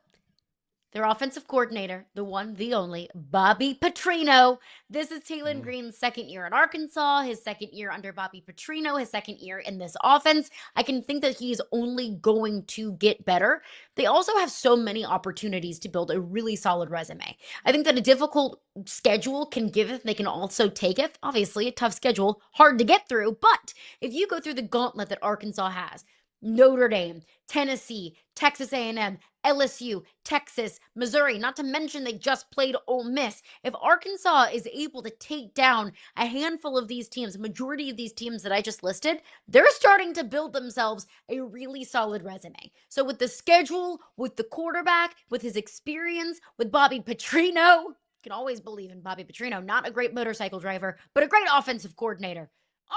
their offensive coordinator, the one, the only, Bobby Petrino. This is Taylon Green's second year at Arkansas, his second year under Bobby Petrino, his second year in this offense. I can think that he's only going to get better. They also have so many opportunities to build a really solid resume. I think that a difficult schedule can give it, they can also take it. Obviously, a tough schedule, hard to get through, but if you go through the gauntlet that Arkansas has, Notre Dame, Tennessee, Texas A&M, LSU, Texas, Missouri, not to mention they just played Ole Miss. If Arkansas is able to take down a handful of these teams, majority of these teams that I just listed, they're starting to build themselves a really solid resume. So with the schedule, with the quarterback, with his experience, with Bobby Petrino, you can always believe in Bobby Petrino, not a great motorcycle driver, but a great offensive coordinator.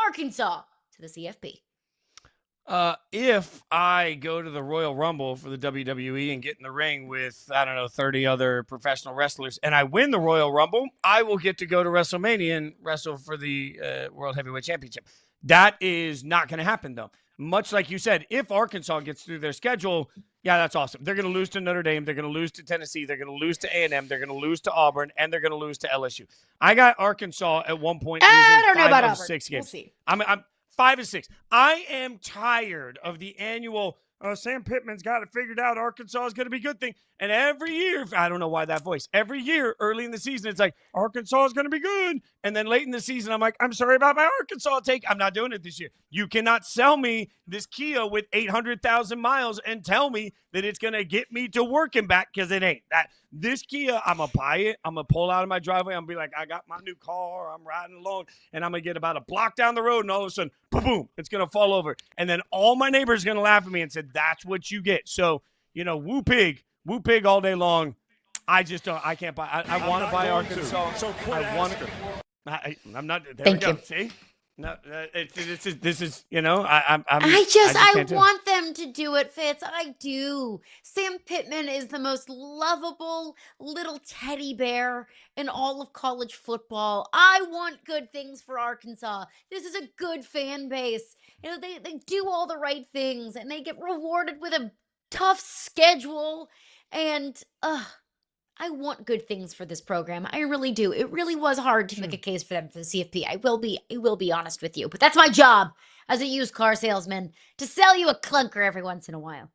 Arkansas to the CFP. If I go to the Royal Rumble for the WWE and get in the ring with, 30 other professional wrestlers, and I win the Royal Rumble, I will get to go to WrestleMania and wrestle for the World Heavyweight Championship. That is not going to happen, though. Much like you said, if Arkansas gets through their schedule, yeah, that's awesome. They're going to lose to Notre Dame. They're going to lose to Tennessee. They're going to lose to A&M. They're going to lose to Auburn, and they're going to lose to LSU. I got Arkansas at one point losing I don't know about 5 of Auburn. 6 games. We'll see. I'm 5 and 6. I am tired of the annual Sam Pittman's got it figured out. Arkansas is going to be a good thing. And every year, I don't know why that voice, every year early in the season, it's like, Arkansas is going to be good. And then late in the season, I'm like, I'm sorry about my Arkansas take. I'm not doing it this year. You cannot sell me this Kia with 800,000 miles and tell me that it's going to get me to work and back, because it ain't. This Kia, I'm going to buy it. I'm going to pull out of my driveway. I'm going to be like, I got my new car. I'm riding along. And I'm going to get about a block down the road. And all of a sudden, boom, it's going to fall over. And then all my neighbors are going to laugh at me and say, that's what you get. So, woo pig all day long. I just don't. I can't buy. I want to buy Arkansas. So I want to. I'm not. There Thank we go. you. See? No, this is. I want them to do it, Fitz. I do. Sam Pittman is the most lovable little teddy bear in all of college football. I want good things for Arkansas. This is a good fan base. They do all the right things, and they get rewarded with a tough schedule. And I want good things for this program. I really do. It really was hard to make a case for them for the CFP. I will be honest with you. But that's my job as a used car salesman, to sell you a clunker every once in a while.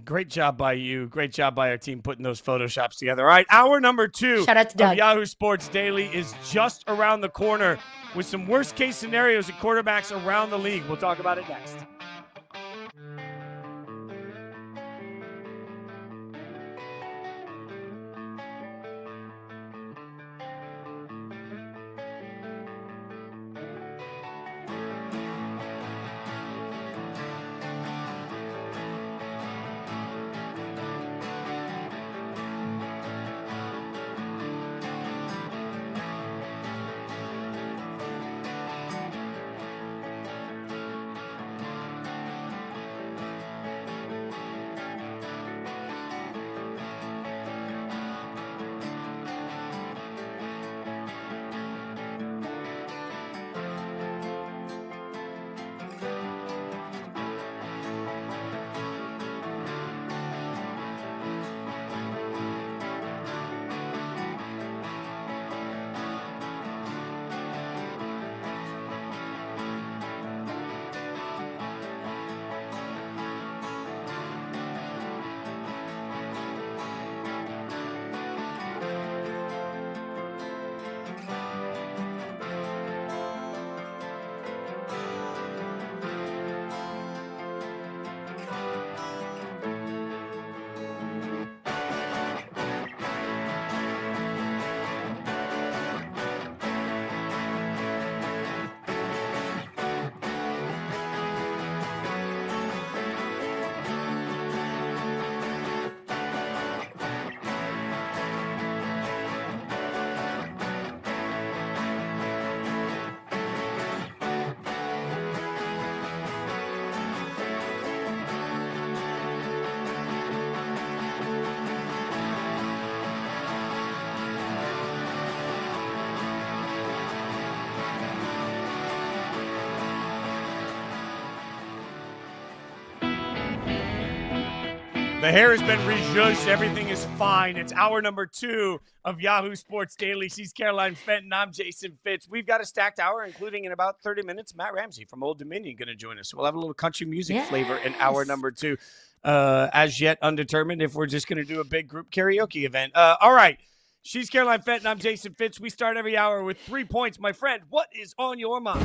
Great job by you. Great job by our team putting those Photoshops together. All right, hour number 2 Shout out to Doug. of Yahoo Sports Daily is just around the corner with some worst-case scenarios at quarterbacks around the league. We'll talk about it next. The hair has been rejudged. Everything is fine. It's hour number 2 of Yahoo Sports Daily. She's Caroline Fenton. I'm Jason Fitz. We've got a stacked hour, including in about 30 minutes, Matt Ramsey from Old Dominion going to join us. So we'll have a little country music flavor in hour number 2. As yet undetermined if we're just going to do a big group karaoke event. All right. She's Caroline Fenton. I'm Jason Fitz. We start every hour with 3 points. My friend, what is on your mind?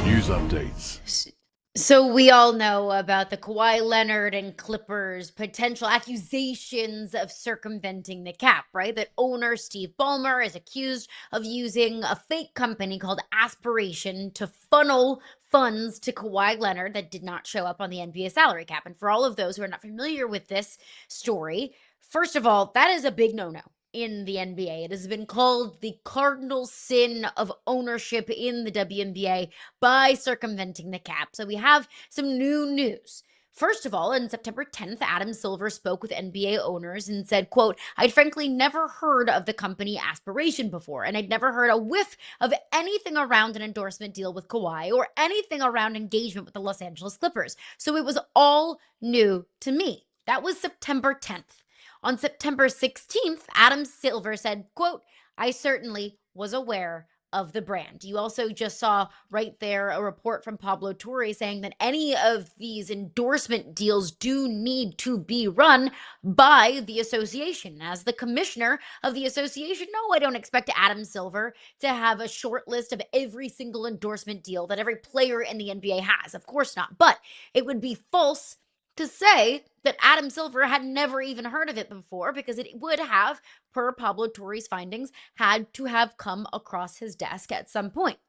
News updates. So we all know about the Kawhi Leonard and Clippers potential accusations of circumventing the cap, right? That owner Steve Ballmer is accused of using a fake company called Aspiration to funnel funds to Kawhi Leonard that did not show up on the NBA salary cap. And for all of those who are not familiar with this story, first of all, that is a big no-no in the NBA. It has been called the cardinal sin of ownership in the WNBA by circumventing the cap. So we have some new news. First of all, on September 10th, Adam Silver spoke with NBA owners and said, quote, "I'd frankly never heard of the company Aspiration before, and I'd never heard a whiff of anything around an endorsement deal with Kawhi or anything around engagement with the Los Angeles Clippers. So it was all new to me." That was September 10th. On September 16th, Adam Silver said, quote, "I certainly was aware of the brand." You also just saw right there a report from Pablo Torre saying that any of these endorsement deals do need to be run by the association. As the commissioner of the association, no, I don't expect Adam Silver to have a short list of every single endorsement deal that every player in the NBA has. Of course not. But it would be false to say that Adam Silver had never even heard of it before, because it would have, per Pablo Torre's findings, had to have come across his desk at some point.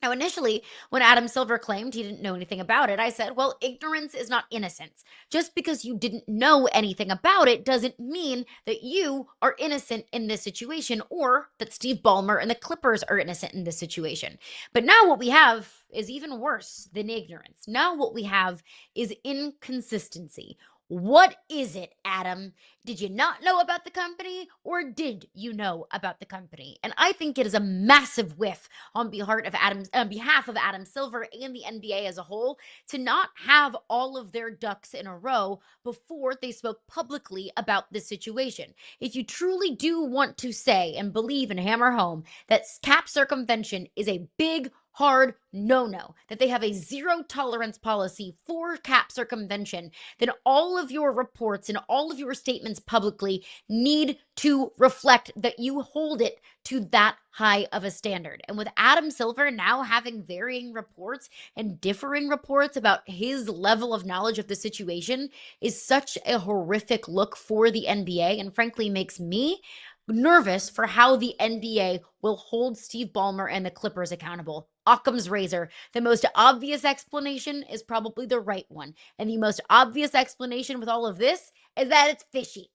Now, initially, when Adam Silver claimed he didn't know anything about it, I said, well, ignorance is not innocence. Just because you didn't know anything about it doesn't mean that you are innocent in this situation, or that Steve Ballmer and the Clippers are innocent in this situation. But now what we have is even worse than ignorance. Now what we have is inconsistency. What is it, Adam? Did you not know about the company, or did you know about the company? And I think it is a massive whiff on behalf of Adam Silver and the NBA as a whole to not have all of their ducks in a row before they spoke publicly about this situation. If you truly do want to say and believe and hammer home that cap circumvention is a big, hard no-no, that they have a zero tolerance policy for cap circumvention, then all of your reports and all of your statements publicly need to reflect that you hold it to that high of a standard. And with Adam Silver now having varying reports and differing reports about his level of knowledge of the situation is such a horrific look for the NBA, and frankly makes me nervous for how the NBA will hold Steve Ballmer and the Clippers accountable. Occam's razor. The most obvious explanation is probably the right one. And the most obvious explanation with all of this is that it's fishy.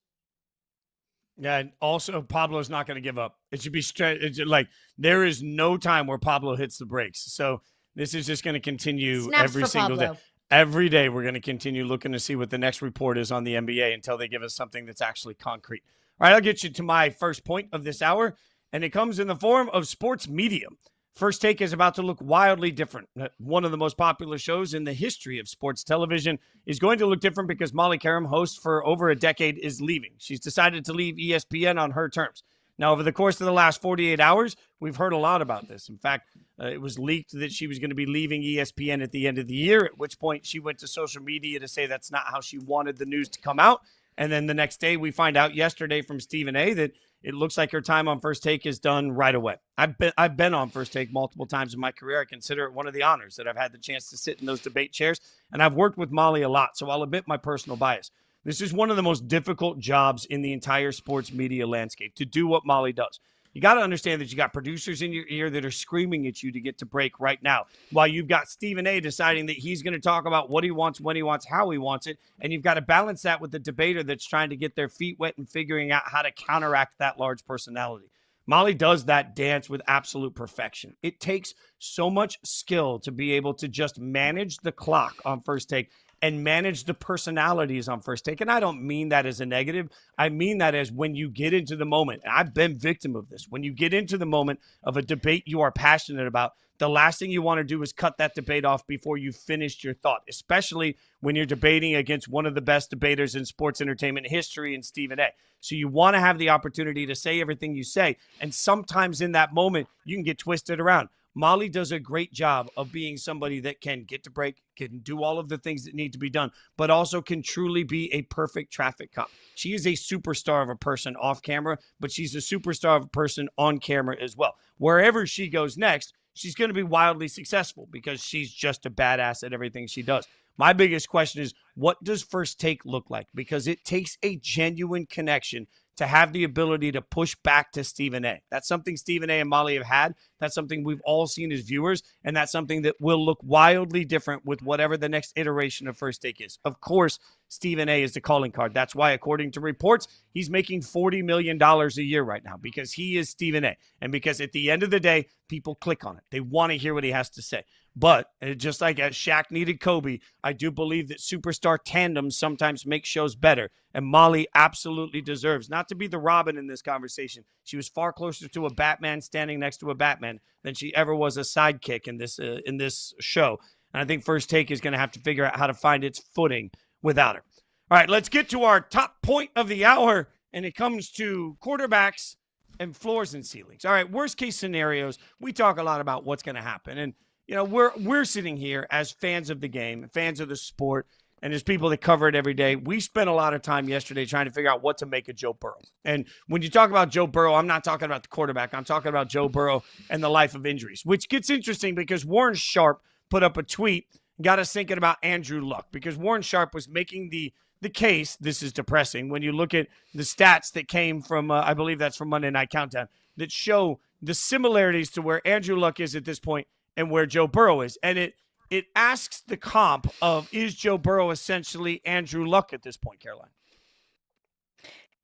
Yeah, and also Pablo's not going to give up. It should be straight. It's like there is no time where Pablo hits the brakes. So this is just going to continue Snaps every for single Pablo. day. Every day we're going to continue looking to see what the next report is on the NBA until they give us something that's actually concrete. All right, I'll get you to my first point of this hour, and it comes in the form of sports media. First Take is about to look wildly different. One of the most popular shows in the history of sports television is going to look different because Molly Qerim, host for over a decade, is leaving. She's decided to leave ESPN on her terms. Now, over the course of the last 48 hours, we've heard a lot about this. In fact, it was leaked that she was going to be leaving ESPN at the end of the year, at which point she went to social media to say that's not how she wanted the news to come out. And then the next day, we find out yesterday from Stephen A. that it looks like her time on First Take is done right away. I've been on First Take multiple times in my career. I consider it one of the honors that I've had the chance to sit in those debate chairs. And I've worked with Molly a lot, so I'll admit my personal bias. This is one of the most difficult jobs in the entire sports media landscape, to do what Molly does. You got to understand that you got producers in your ear that are screaming at you to get to break right now, while you've got Stephen A. deciding that he's going to talk about what he wants, when he wants, how he wants it. And you've got to balance that with the debater that's trying to get their feet wet and figuring out how to counteract that large personality. Molly does that dance with absolute perfection. It takes so much skill to be able to just manage the clock on First Take and manage the personalities on First Take. And I don't mean that as a negative. I mean that as when you get into the moment, and I've been victim of this, when you get into the moment of a debate you are passionate about, the last thing you want to do is cut that debate off before you've finished your thought, especially when you're debating against one of the best debaters in sports entertainment history in Stephen A. So you want to have the opportunity to say everything you say. And sometimes in that moment, you can get twisted around. Molly does a great job of being somebody that can get to break, can do all of the things that need to be done, but also can truly be a perfect traffic cop. She is a superstar of a person off camera, but she's a superstar of a person on camera as well. Wherever she goes next, she's going to be wildly successful because she's just a badass at everything she does. My biggest question is, what does First Take look like? Because it takes a genuine connection to have the ability to push back to Stephen A. That's something Stephen A. and Molly have had. That's something we've all seen as viewers, and that's something that will look wildly different with whatever the next iteration of First Take is. Of course, Stephen A. is the calling card. That's why, according to reports, he's making $40 million a year right now because he is Stephen A. And because at the end of the day, people click on it. They want to hear what he has to say. But just like as Shaq needed Kobe, I do believe that superstar tandems sometimes make shows better. And Molly absolutely deserves not to be the Robin in this conversation. She was far closer to a Batman standing next to a Batman than she ever was a sidekick in this show. And I think First Take is going to have to figure out how to find its footing without her. All right, let's get to our top point of the hour, and it comes to quarterbacks and floors and ceilings. All right, worst case scenarios. We talk a lot about what's going to happen, and you know, we're sitting here as fans of the game, fans of the sport, and as people that cover it every day. We spent a lot of time yesterday trying to figure out what to make of Joe Burrow. And when you talk about Joe Burrow, I'm not talking about the quarterback. I'm talking about Joe Burrow and the life of injuries, which gets interesting because Warren Sharp put up a tweet, got us thinking about Andrew Luck, because Warren Sharp was making the case. This is depressing when you look at the stats that came from, I believe that's from Monday Night Countdown, that show the similarities to where Andrew Luck is at this point and where Joe Burrow is. And it asks the comp of, is Joe Burrow essentially Andrew Luck at this point, Caroline?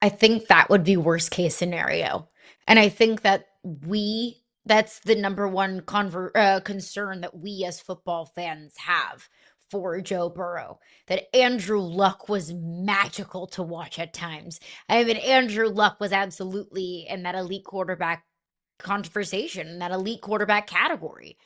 I think that would be worst case scenario. And I think that that's the number one concern that we as football fans have for Joe Burrow, that Andrew Luck was magical to watch at times. I mean, Andrew Luck was absolutely in that elite quarterback conversation, that elite quarterback category.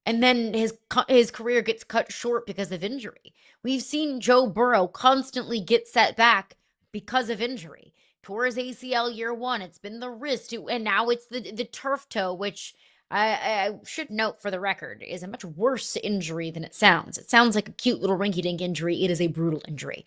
And then his career gets cut short because of injury. We've seen Joe Burrow constantly get set back because of injury. Tore his ACL year one. It's been the wrist, and now it's the turf toe, which I should note for the record is a much worse injury than it sounds. It sounds like a cute little rinky-dink injury. It is a brutal injury.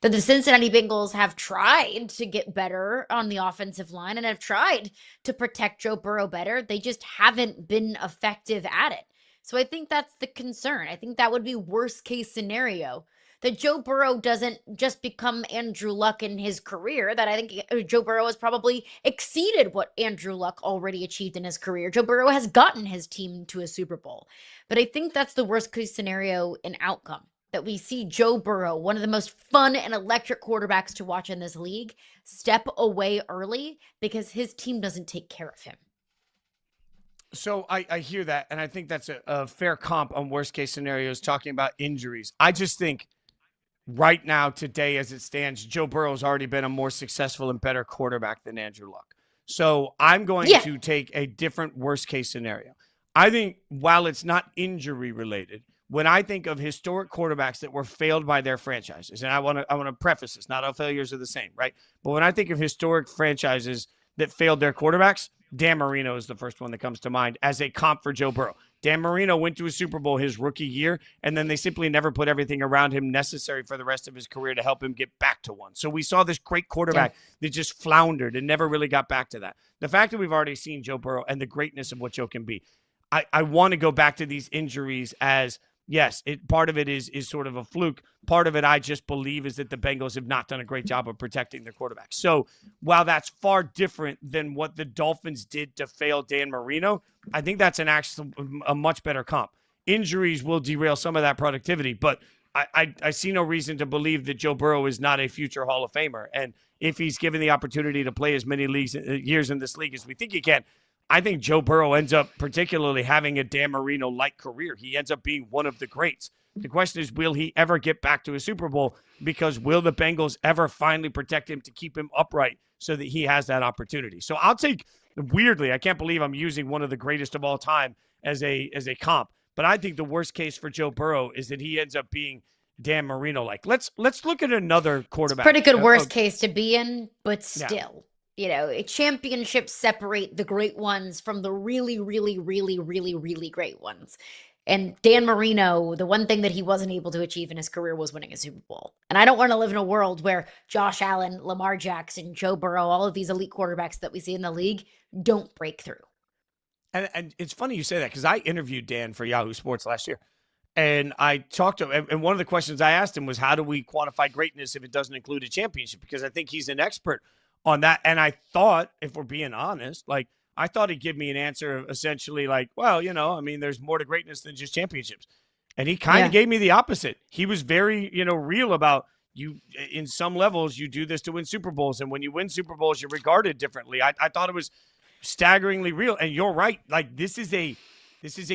That the Cincinnati Bengals have tried to get better on the offensive line and have tried to protect Joe Burrow better. They just haven't been effective at it. So I think that's the concern. I think that would be worst case scenario, that Joe Burrow doesn't just become Andrew Luck in his career, that I think Joe Burrow has probably exceeded what Andrew Luck already achieved in his career. Joe Burrow has gotten his team to a Super Bowl. But I think that's the worst case scenario and outcome, that we see Joe Burrow, one of the most fun and electric quarterbacks to watch in this league, step away early because his team doesn't take care of him. So I hear that, and I think that's a fair comp on worst case scenarios, talking about injuries. I just think right now, today, as it stands, Joe Burrow's already been a more successful and better quarterback than Andrew Luck. So I'm going to take a different worst case scenario. I think while it's not injury related, when I think of historic quarterbacks that were failed by their franchises, and I want to preface this, not all failures are the same, right? But when I think of historic franchises that failed their quarterbacks, Dan Marino is the first one that comes to mind as a comp for Joe Burrow. Dan Marino went to a Super Bowl his rookie year, and then they simply never put everything around him necessary for the rest of his career to help him get back to one. So we saw this great quarterback that just floundered and never really got back to that. The fact that we've already seen Joe Burrow and the greatness of what Joe can be, I want to go back to these injuries as, yes, part of it is sort of a fluke. Part of it, I just believe, is that the Bengals have not done a great job of protecting their quarterback. So while that's far different than what the Dolphins did to fail Dan Marino, I think that's a much better comp. Injuries will derail some of that productivity, but I see no reason to believe that Joe Burrow is not a future Hall of Famer. And if he's given the opportunity to play as many years in this league as we think he can, I think Joe Burrow ends up particularly having a Dan Marino-like career. He ends up being one of the greats. The question is, will he ever get back to a Super Bowl? Because will the Bengals ever finally protect him to keep him upright so that he has that opportunity? So I'll take, weirdly, I can't believe I'm using one of the greatest of all time as a comp. But I think the worst case for Joe Burrow is that he ends up being Dan Marino-like. Let's look at another quarterback. It's pretty good worst case to be in, but still. Yeah. You know, championships separate the great ones from the really, really, really, really, really great ones. And Dan Marino, the one thing that he wasn't able to achieve in his career was winning a Super Bowl. And I don't want to live in a world where Josh Allen, Lamar Jackson, Joe Burrow, all of these elite quarterbacks that we see in the league don't break through. And it's funny you say that because I interviewed Dan for Yahoo Sports last year. And I talked to him, and one of the questions I asked him was, how do we quantify greatness if it doesn't include a championship? Because I think he's an expert on that. And I thought, if we're being honest, like, I thought he'd give me an answer essentially like, well, I mean, there's more to greatness than just championships. And he kind of gave me the opposite. He was very, real about you. In some levels, you do this to win Super Bowls. And when you win Super Bowls, you're regarded differently. I thought it was staggeringly real. And you're right. Like, this is a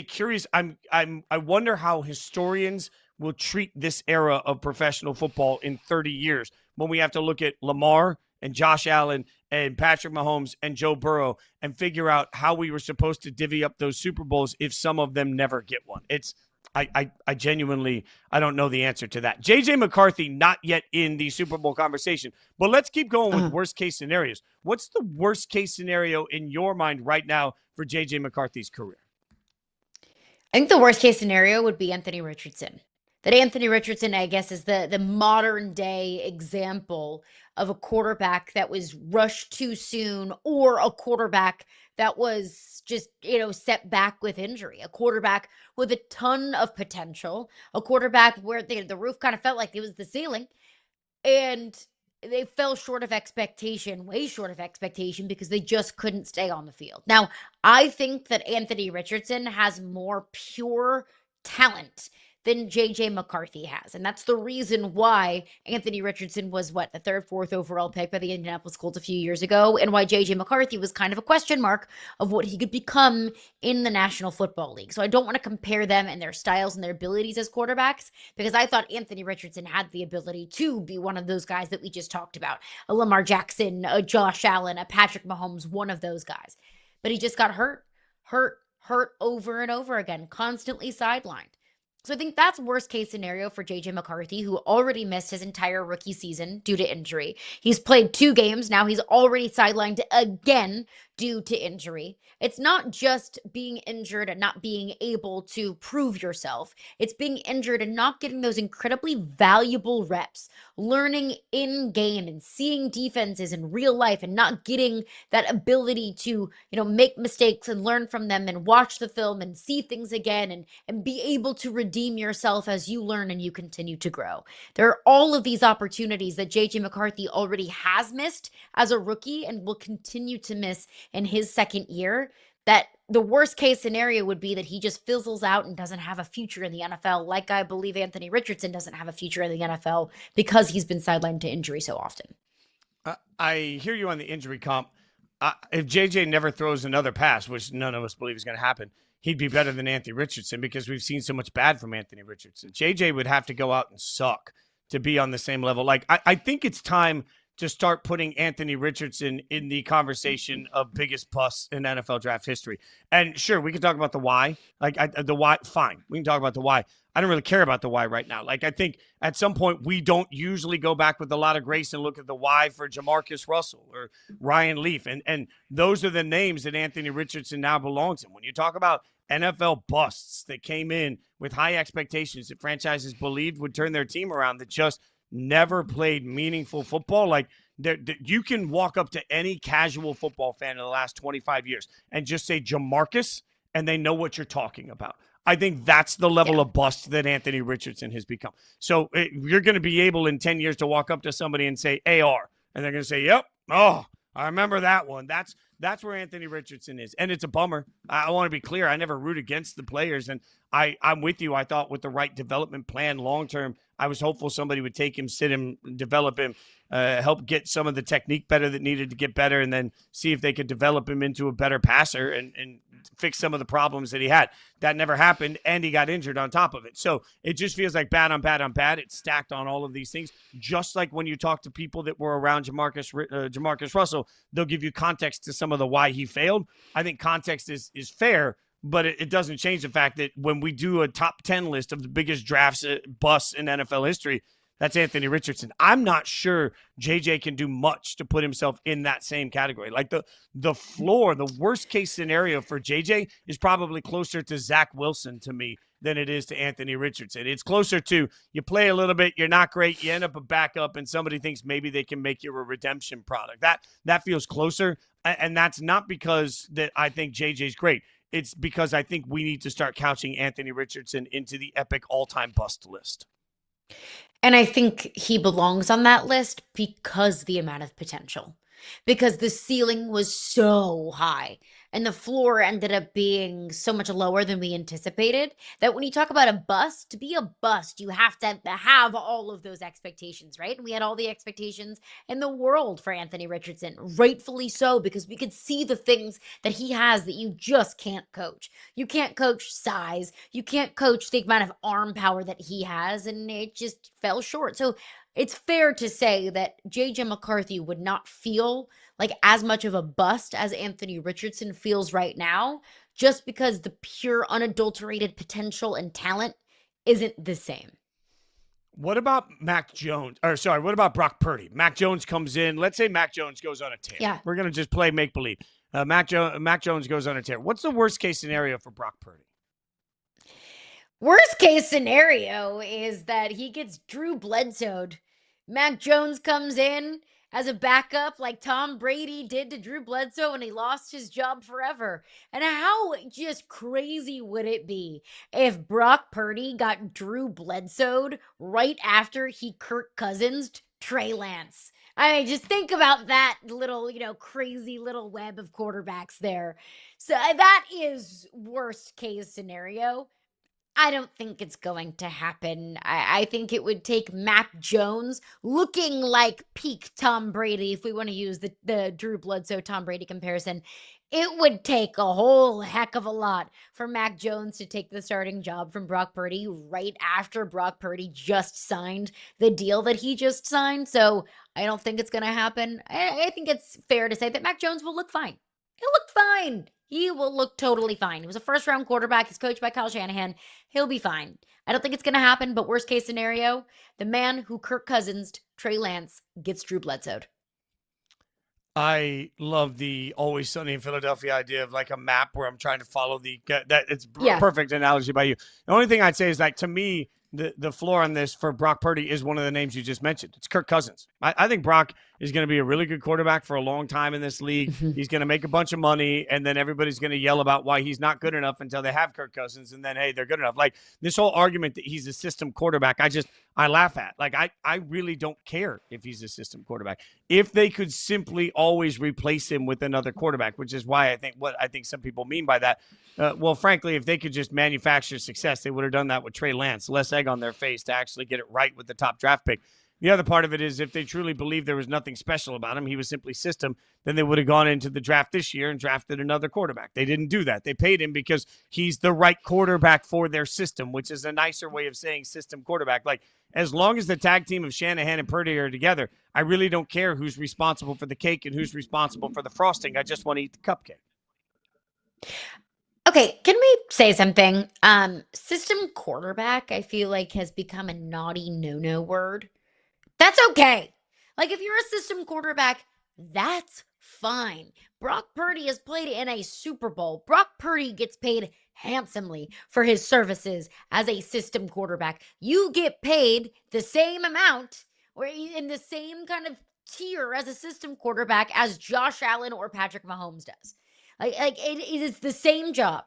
curious. I wonder how historians will treat this era of professional football in 30 years when we have to look at Lamar and Josh Allen and Patrick Mahomes and Joe Burrow and figure out how we were supposed to divvy up those Super Bowls if some of them never get one. I genuinely, I don't know the answer to that. JJ McCarthy, not yet in the Super Bowl conversation, but let's keep going with worst case scenarios. What's the worst case scenario in your mind right now for JJ McCarthy's career? I think the worst case scenario would be Anthony Richardson. That Anthony Richardson, I guess, is the modern day example of a quarterback that was rushed too soon, or a quarterback that was just, set back with injury, a quarterback with a ton of potential, a quarterback where the roof kind of felt like it was the ceiling, and they fell short of expectation, way short of expectation, because they just couldn't stay on the field. Now, I think that Anthony Richardson has more pure talent than JJ McCarthy has. And that's the reason why Anthony Richardson was the third, fourth overall pick by the Indianapolis Colts a few years ago, and why JJ McCarthy was kind of a question mark of what he could become in the National Football League. So I don't want to compare them and their styles and their abilities as quarterbacks, because I thought Anthony Richardson had the ability to be one of those guys that we just talked about, a Lamar Jackson, a Josh Allen, a Patrick Mahomes, one of those guys. But he just got hurt over and over again, constantly sidelined. So I think that's worst case scenario for JJ McCarthy, who already missed his entire rookie season due to injury. He's played 2 games. Now he's already sidelined again due to injury. It's not just being injured and not being able to prove yourself. It's being injured and not getting those incredibly valuable reps, learning in game and seeing defenses in real life, and not getting that ability to, make mistakes and learn from them and watch the film and see things again and be able to redeem yourself as you learn and you continue to grow. There are all of these opportunities that JJ McCarthy already has missed as a rookie and will continue to miss in his second year, that the worst case scenario would be that he just fizzles out and doesn't have a future in the NFL, like I believe Anthony Richardson doesn't have a future in the NFL because he's been sidelined to injury so often. I hear you on the injury comp. If JJ never throws another pass, which none of us believe is going to happen, he'd be better than Anthony Richardson, because we've seen so much bad from Anthony Richardson. JJ would have to go out and suck to be on the same level. Like, I think it's time to start putting Anthony Richardson in the conversation of biggest busts in NFL draft history. And sure, we can talk about the why. The why, fine. We can talk about the why. I don't really care about the why right now. Like, I think at some point we don't usually go back with a lot of grace and look at the why for Jamarcus Russell or Ryan Leaf. And those are the names that Anthony Richardson now belongs in. When you talk about NFL busts that came in with high expectations that franchises believed would turn their team around, that just never played meaningful football. Like, you can walk up to any casual football fan in the last 25 years and just say Jamarcus, and they know what you're talking about. I think that's the level of bust that Anthony Richardson has become. So you're going to be able in 10 years to walk up to somebody and say AR, and they're going to say, yep, oh, I remember that one. That's where Anthony Richardson is. And it's a bummer. I want to be clear. I never root against the players. And I'm with you. I thought with the right development plan long-term, I was hopeful somebody would take him, sit him, develop him, help get some of the technique better that needed to get better, and then see if they could develop him into a better passer and fix some of the problems that he had. That never happened, and he got injured on top of it. So it just feels like bad on bad on bad. It's stacked on all of these things. Just like when you talk to people that were around Jamarcus Russell, they'll give you context to some of the why he failed. I think context is fair, but it doesn't change the fact that when we do a top 10 list of the biggest drafts busts in NFL history, that's Anthony Richardson. I'm not sure JJ can do much to put himself in that same category. Like the floor, the worst case scenario for JJ is probably closer to Zach Wilson to me than it is to Anthony Richardson. It's closer to, you play a little bit, you're not great, you end up a backup, and somebody thinks maybe they can make you a redemption product. That feels closer, and that's not because that I think JJ's great. it's because I think we need to start couching Anthony Richardson into the epic all-time bust list. And I think he belongs on that list because the amount of potential, because the ceiling was so high and the floor ended up being so much lower than we anticipated, that when you talk about a bust, to be a bust, you have to have all of those expectations, right? And we had all the expectations in the world for Anthony Richardson, rightfully so, because we could see the things that he has that you just can't coach. You can't coach size. You can't coach the amount of arm power that he has, and it just fell short. So it's fair to say that JJ McCarthy would not feel like as much of a bust as Anthony Richardson feels right now, just because the pure unadulterated potential and talent isn't the same. What about what about Brock Purdy? Mac Jones comes in. Let's say Mac Jones goes on a tear. Yeah. We're going to just play make-believe. Mac Jones goes on a tear. What's the worst case scenario for Brock Purdy? Worst case scenario is that he gets Drew Bledsoe'd. Mac Jones comes in as a backup like Tom Brady did to Drew Bledsoe and he lost his job forever. And how just crazy would it be if Brock Purdy got Drew Bledsoe'd right after he Kirk Cousins Trey Lance? I mean, just think about that little, crazy little web of quarterbacks there. So that is worst case scenario. I don't think it's going to happen. I think it would take Mac Jones looking like peak Tom Brady, if we want to use the Drew Bledsoe Tom Brady comparison. It would take a whole heck of a lot for Mac Jones to take the starting job from Brock Purdy right after Brock Purdy just signed the deal that he just signed. So I don't think it's going to happen. I think it's fair to say that Mac Jones will look fine. He'll look fine. He will look totally fine. He was a first-round quarterback. He's coached by Kyle Shanahan. He'll be fine. I don't think it's going to happen, but worst case scenario, the man who Kirk Cousins, Trey Lance, gets Drew Bledsoe. I love the Always Sunny in Philadelphia idea of like a map where I'm trying to follow it's perfect analogy by you. The only thing I'd say is like, to me, the floor on this for Brock Purdy is one of the names you just mentioned. It's Kirk Cousins. I think Brock is going to be a really good quarterback for a long time in this league. He's going to make a bunch of money, and then everybody's going to yell about why he's not good enough until they have Kirk Cousins, and then, hey, they're good enough. Like, this whole argument that he's a system quarterback, I laugh at. Like, I really don't care if he's a system quarterback. If they could simply always replace him with another quarterback, which is why I think some people mean by that. Well, frankly, if they could just manufacture success, they would have done that with Trey Lance. Less egg on their face to actually get it right with the top draft pick. The other part of it is if they truly believed there was nothing special about him, he was simply system, then they would have gone into the draft this year and drafted another quarterback. They didn't do that. They paid him because he's the right quarterback for their system, which is a nicer way of saying system quarterback. Like, as long as the tag team of Shanahan and Purdy are together, I really don't care who's responsible for the cake and who's responsible for the frosting. I just want to eat the cupcake. Okay, can we say something? System quarterback, I feel like, has become a naughty no-no word. That's okay. Like, if you're a system quarterback, that's fine. Brock Purdy has played in a Super Bowl. Brock Purdy gets paid handsomely for his services as a system quarterback. You get paid the same amount or in the same kind of tier as a system quarterback as Josh Allen or Patrick Mahomes does. Like it is the same job.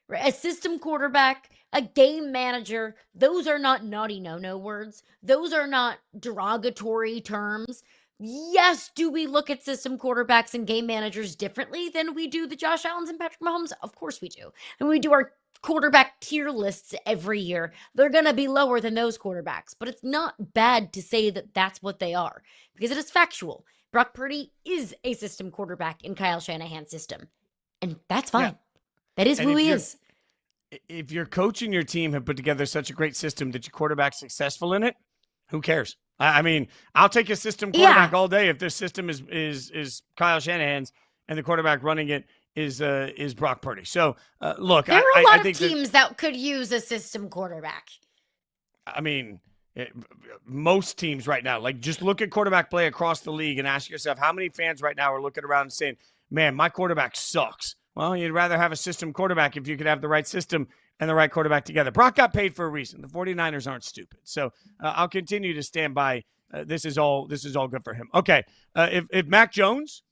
A system quarterback, a game manager, those are not naughty no-no words. Those are not derogatory terms. Yes, do we look at system quarterbacks and game managers differently than we do the Josh Allens and Patrick Mahomes? Of course we do. And we do our quarterback tier lists every year. They're going to be lower than those quarterbacks. But it's not bad to say that that's what they are, because it is factual. Brock Purdy is a system quarterback in Kyle Shanahan's system. And that's fine. Yeah. That is who he is. If your coach and your team have put together such a great system that your quarterback's successful in it, who cares? I mean, I'll take a system quarterback all day if this system is Kyle Shanahan's and the quarterback running it is Brock Purdy. So, look, there are a lot of teams that could use a system quarterback. I mean, most teams right now, like, just look at quarterback play across the league and ask yourself, how many fans right now are looking around and saying, man, my quarterback sucks. Well, you'd rather have a system quarterback if you could have the right system and the right quarterback together. Brock got paid for a reason. The 49ers aren't stupid. So I'll continue to stand by. This is all good for him. Okay. If Mac Jones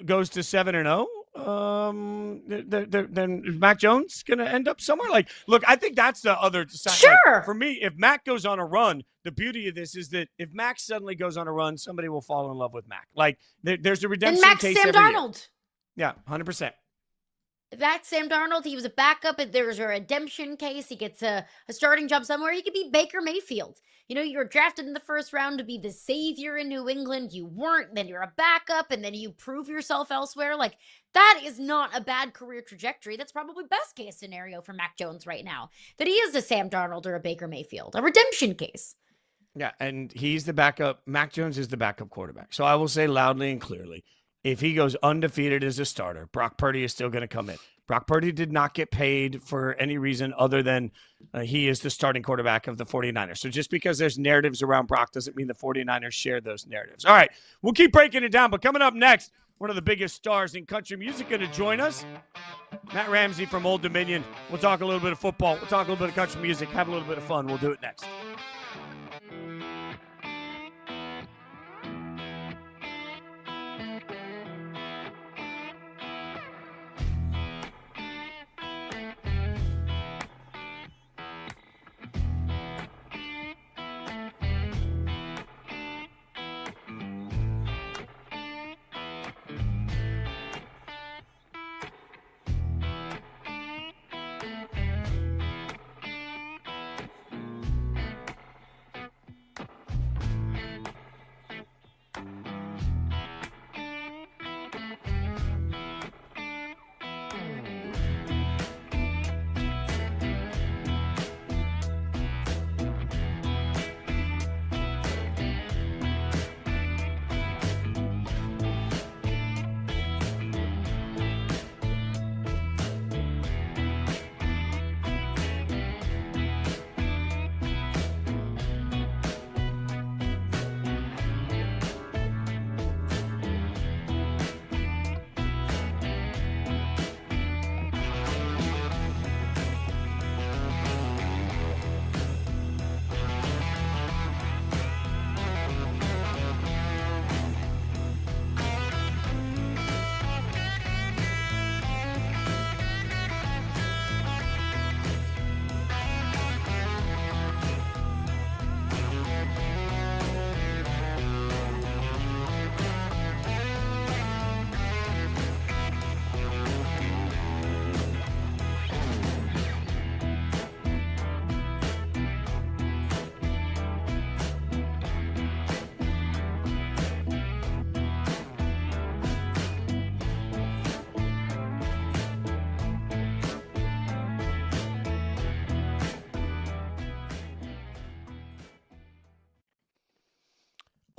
goes to 7-0, then is Mac Jones going to end up somewhere? Like, look, I think that's the other side. Sure. Like, for me, if Mac goes on a run, the beauty of this is that if Mac suddenly goes on a run, somebody will fall in love with Mac. Like, there's a redemption And Mac's case Sam every Darnold. year. Yeah, 100%. That's Sam Darnold. He was a backup, and there's a redemption case. He gets a starting job somewhere. He could be Baker Mayfield. You know, you were drafted in the first round to be the savior in New England. You weren't. Then you're a backup, and then you prove yourself elsewhere. Like, that is not a bad career trajectory. That's probably best case scenario for Mac Jones right now. That he is a Sam Darnold or a Baker Mayfield. A redemption case. Yeah, and he's the backup. Mac Jones is the backup quarterback. So I will say loudly and clearly, if he goes undefeated as a starter, Brock Purdy is still going to come in. Brock Purdy did not get paid for any reason other than he is the starting quarterback of the 49ers. So just because there's narratives around Brock doesn't mean the 49ers share those narratives. All right, we'll keep breaking it down. But coming up next, one of the biggest stars in country music going to join us, Matt Ramsey from Old Dominion. We'll talk a little bit of football. We'll talk a little bit of country music, have a little bit of fun. We'll do it next.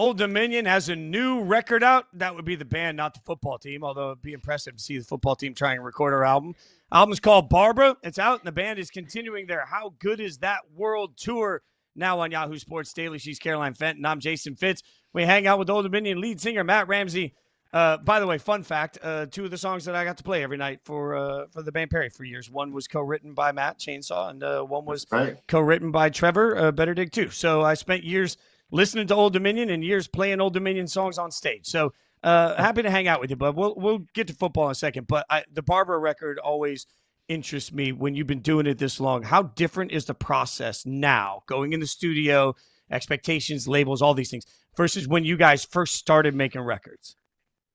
Old Dominion has a new record out. That would be the band, not the football team, although it'd be impressive to see the football team try and record our album. Album's called Barbara. It's out, and the band is continuing their How Good Is That World Tour now on Yahoo Sports Daily. She's Caroline Fenton. I'm Jason Fitz. We hang out with Old Dominion lead singer Matt Ramsey. By the way, fun fact, two of the songs that I got to play every night for the band Perry for years. One was co-written by Matt, Chainsaw, and one was co-written by Trevor, Better Dig 2. So I spent years listening to Old Dominion and years playing Old Dominion songs on stage. So happy to hang out with you, bud. We'll get to football in a second. But the Barbara record always interests me when you've been doing it this long. How different is the process now, going in the studio, expectations, labels, all these things, versus when you guys first started making records?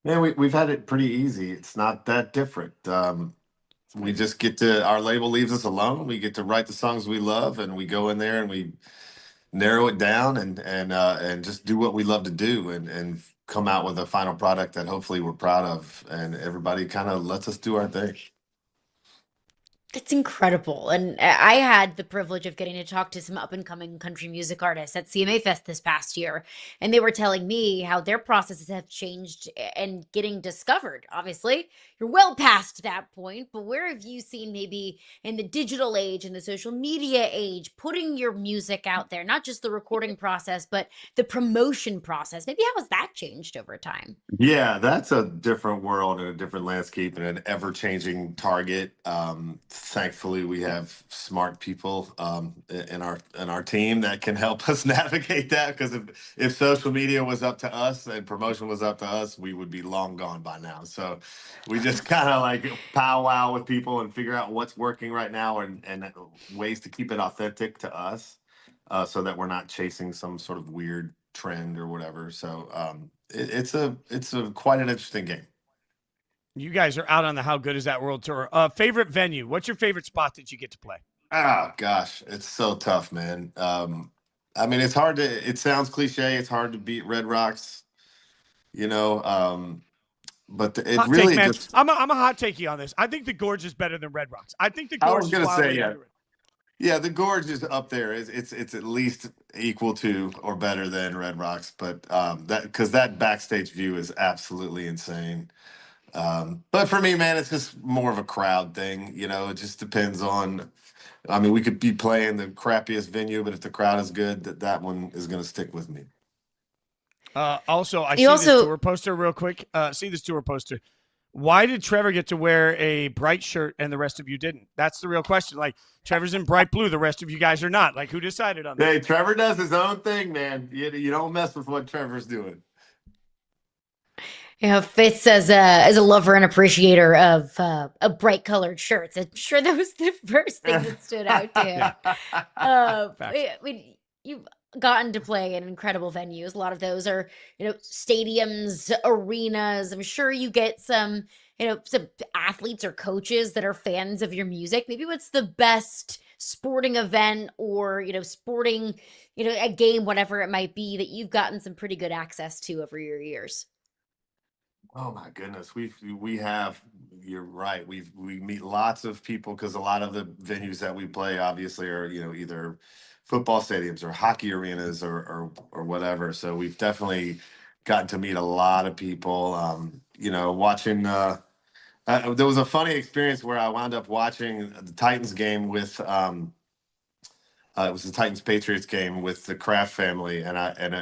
Man, we've had it pretty easy. It's not that different. We just get to, our label leaves us alone. We get to write the songs we love, and we go in there and we narrow it down and just do what we love to do and come out with a final product that hopefully we're proud of, and everybody kind of lets us do our thing. It's incredible. And I had the privilege of getting to talk to some up-and-coming country music artists at CMA Fest this past year. And they were telling me how their processes have changed and getting discovered. Obviously, you're well past that point, but where have you seen maybe in the digital age and the social media age, putting your music out there, not just the recording process, but the promotion process? Maybe how has that changed over time? Yeah, that's a different world and a different landscape and an ever-changing target. thankfully we have smart people in our team that can help us navigate that. Because if social media was up to us and promotion was up to us, we would be long gone by now. So we just kind of like powwow with people and figure out what's working right now and ways to keep it authentic to us, so that we're not chasing some sort of weird trend or whatever. So it's a quite an interesting game. You guys are out on the How Good Is That World Tour. Favorite venue? What's your favorite spot that you get to play? Oh gosh, it's so tough, man. I mean, it's hard to. It sounds cliche. It's hard to beat Red Rocks, you know. But it Hot really take, man. just. I'm a hot takey on this. I think the Gorge is better than Red Rocks. I think the I Gorge was is gonna say, wildly yeah, underrated. yeah. The Gorge is up there. It's at least equal to or better than Red Rocks. But that backstage view is absolutely insane. But for me, man, it's just more of a crowd thing. You know, it just depends on. I mean, we could be playing the crappiest venue, but if the crowd is good, that one is going to stick with me. Also, I You see this also tour poster real quick. See this tour poster. Why did Trevor get to wear a bright shirt and the rest of you didn't? That's the real question. Like, Trevor's in bright blue, the rest of you guys are not. Like, who decided on that? Hey, Trevor does his own thing, man. You don't mess with what Trevor's doing. Fitz as a lover and appreciator of bright colored shirts. I'm sure that was the first thing that stood out to him. I mean, you've gotten to play in incredible venues. A lot of those are, stadiums, arenas. I'm sure you get some athletes or coaches that are fans of your music. Maybe what's the best sporting event or, sporting, a game, whatever it might be, that you've gotten some pretty good access to over your years? Oh my goodness, we have. You're right. We meet lots of people because a lot of the venues that we play obviously are either football stadiums or hockey arenas or whatever. So we've definitely gotten to meet a lot of people. Watching. There was a funny experience where I wound up watching the Titans game with. It was the Titans Patriots game with the Kraft family, and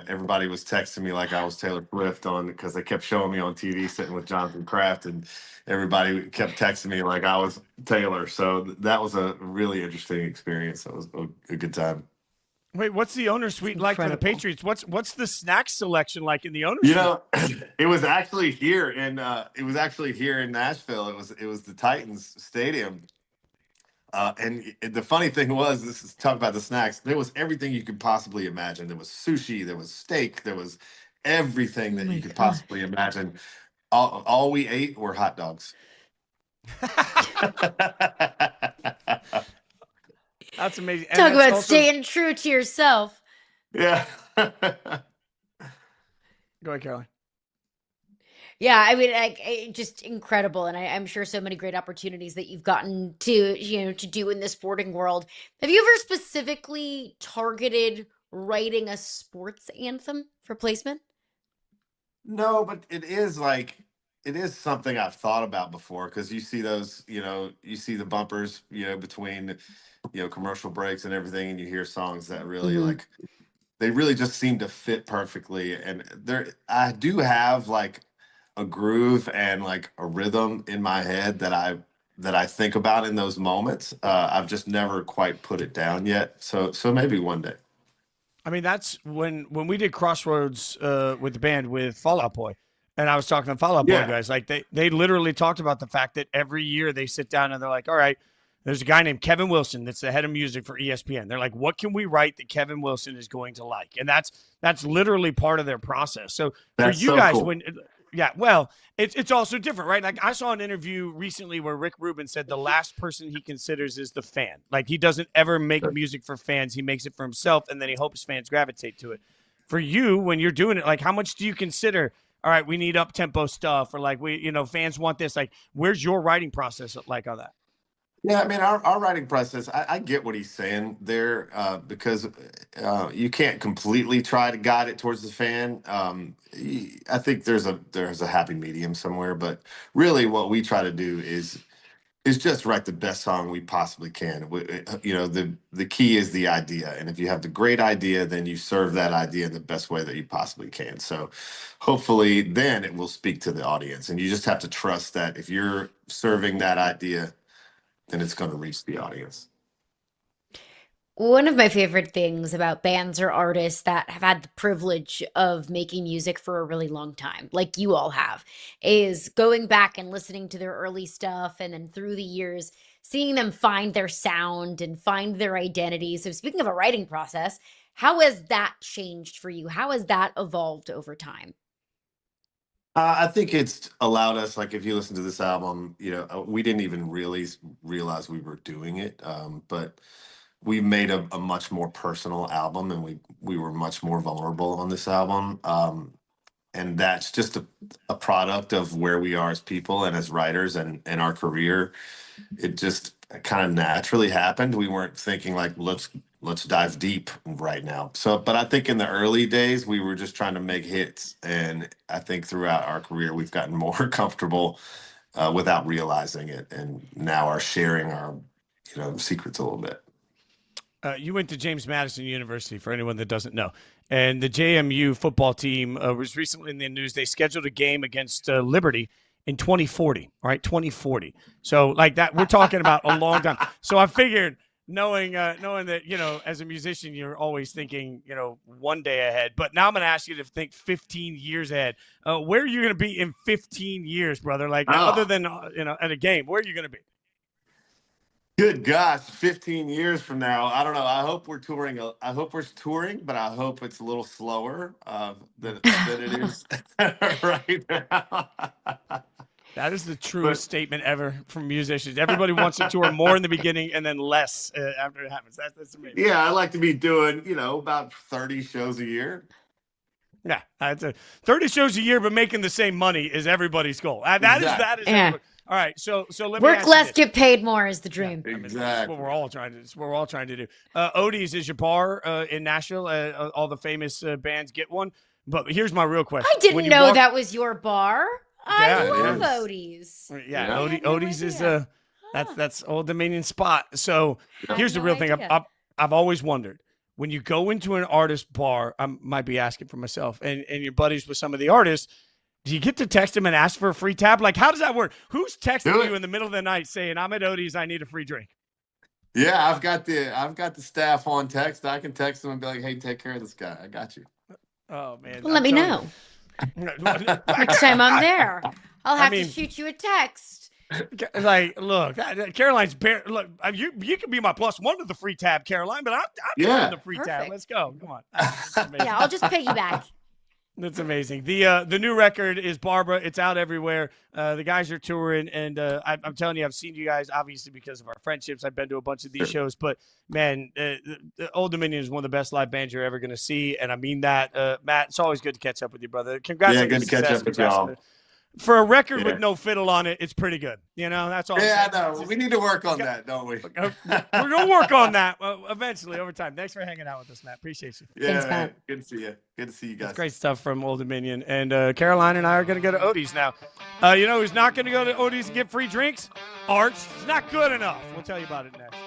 everybody was texting me like I was Taylor Swift because they kept showing me on TV sitting with Jonathan Kraft, and everybody kept texting me like I was Taylor. So that was a really interesting experience. That was a good time. Wait, what's the owner suite like for the Patriots? What's the snack selection like in the owner suite? It was actually here in Nashville. It was the Titans stadium. And the funny thing was, this is talk about the snacks. There was everything you could possibly imagine. There was sushi, there was steak, there was everything that you could possibly imagine. All we ate were hot dogs. That's amazing. And Talk that's about also staying true to yourself. Yeah. Go ahead, Caroline. Yeah, I mean, just incredible, and I'm sure so many great opportunities that you've gotten to do in the sporting world. Have you ever specifically targeted writing a sports anthem for placement? No, but it is something I've thought about before because you see those, you see the bumpers, between, commercial breaks and everything, and you hear songs that really Mhm. they really just seem to fit perfectly. And I do have like a groove and like a rhythm in my head that I think about in those moments. I've just never quite put it down yet. So maybe one day. I mean, that's when we did Crossroads with the band with Fall Out Boy, and I was talking to Fall Out Boy guys. Like they literally talked about the fact that every year they sit down and they're like, all right, there's a guy named Kevin Wilson that's the head of music for ESPN. They're like, what can we write that Kevin Wilson is going to like? And that's literally part of their process. So That's for you so guys, cool. it's also different, right? Like I saw an interview recently where Rick Rubin said the last person he considers is the fan. Like he doesn't ever make music for fans. He makes it for himself, and then he hopes fans gravitate to it. For you, when you're doing it, like how much do you consider, all right, we need up-tempo stuff, or like fans want this? Like, where's your writing process like on that? Yeah, I mean, our writing process, I get what he's saying there, because you can't completely try to guide it towards the fan. I think there's a happy medium somewhere, but really what we try to do is just write the best song we possibly can. The key is the idea, and if you have the great idea, then you serve that idea in the best way that you possibly can. So hopefully then it will speak to the audience, and you just have to trust that if you're serving that idea it's going to reach the audience. One of my favorite things about bands or artists that have had the privilege of making music for a really long time, like you all have, is going back and listening to their early stuff and then through the years, seeing them find their sound and find their identity. So, speaking of a writing process, how has that changed for you? How has that evolved over time? I think it's allowed us, like, if you listen to this album, we didn't even really realize we were doing it, but we made a much more personal album, and we were much more vulnerable on this album. And that's just a product of where we are as people and as writers and our career. It just kind of naturally happened. We weren't thinking like, let's dive deep right now. So, but I think in the early days, we were just trying to make hits. And I think throughout our career, we've gotten more comfortable without realizing it. And now are sharing our, secrets a little bit. You went to James Madison University, for anyone that doesn't know. And the JMU football team was recently in the news. They scheduled a game against Liberty in 2040, right? 2040. So like that, we're talking about a long time. So I figured knowing that, as a musician, you're always thinking, one day ahead. But now I'm going to ask you to think 15 years ahead. Where are you going to be in 15 years, brother? Like other than, at a game, where are you going to be? Good gosh, 15 years from now, I don't know. I hope we're touring, but I hope it's a little slower than it is right now. That is the truest statement ever from musicians. Everybody wants to tour more in the beginning and then less after it happens. That's amazing. Yeah, I like to be doing, about 30 shows a year. Yeah, 30 shows a year, but making the same money is everybody's goal. That is. Yeah. All right, so let me work less, get paid more is the dream. Yeah, exactly. That's what we're all trying to do. Odie's is your bar in Nashville. All the famous bands get one. But here's my real question. I didn't know that was your bar. I love Odie's. Yeah, Odie's is that's Old Dominion spot. So here's the real thing. I've always wondered, when you go into an artist bar, I might be asking for myself, and you're buddies with some of the artists. Do you get to text them and ask for a free tab? Like, how does that work? Who's texting you in the middle of the night saying, "I'm at Odie's, I need a free drink"? Yeah, I've got the staff on text. I can text them and be like, "Hey, take care of this guy. I got you." Oh man, well, let me know. Next time I'm there, I'll have to shoot you a text. Like, look, Caroline's look. You can be my +1 to the free tab, Caroline, but I'm doing the free tab. Let's go. Come on. Yeah, I'll just piggyback. That's amazing. The new record is Barbara. It's out everywhere. The guys are touring, and I'm telling you, I've seen you guys obviously because of our friendships. I've been to a bunch of these shows, but man, the Old Dominion is one of the best live bands you're ever going to see, and I mean that. Matt, it's always good to catch up with you, brother. Congrats on good to catch up with y'all. For a record with no fiddle on it, it's pretty good. That's all. Yeah, I know. We need to work on that, don't we? We're going to work on that eventually over time. Thanks for hanging out with us, Matt. Appreciate you. Yeah, Thanks, good to see you. Good to see you guys. That's great stuff from Old Dominion. And Caroline and I are going to go to Odie's now. Who's not going to go to Odie's and get free drinks? Arch. It's not good enough. We'll tell you about it next.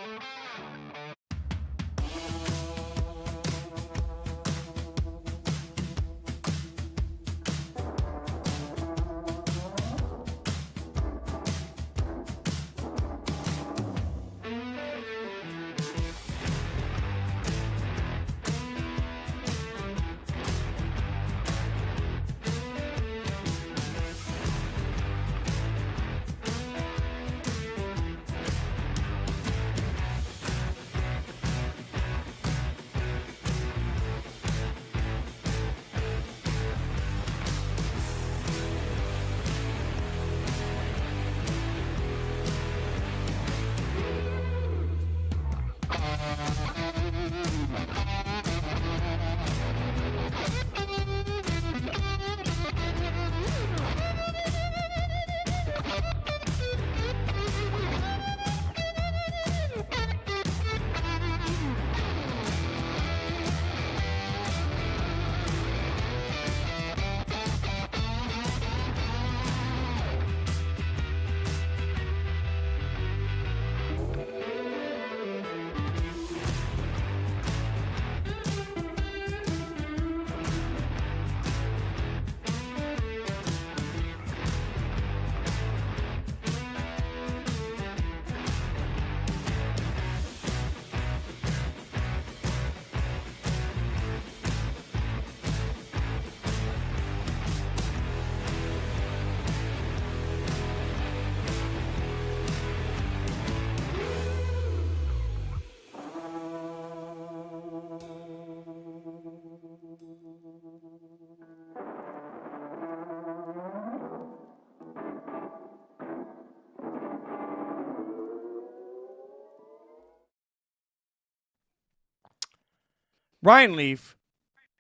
Ryan Leaf,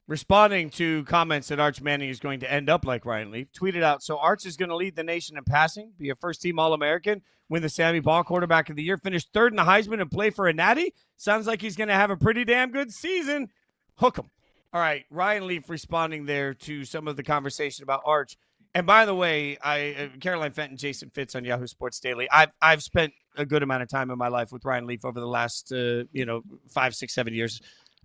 responding to comments that Arch Manning is going to end up like Ryan Leaf, tweeted out, so Arch is going to lead the nation in passing, be a first-team All-American, win the Sammy Baugh Quarterback of the Year, finish third in the Heisman, and play for a natty? Sounds like he's going to have a pretty damn good season. Hook him. All right, Ryan Leaf responding there to some of the conversation about Arch. And by the way, Caroline Fenton, Jason Fitz on Yahoo Sports Daily. I've spent a good amount of time in my life with Ryan Leaf over the last 5, 6, 7 years.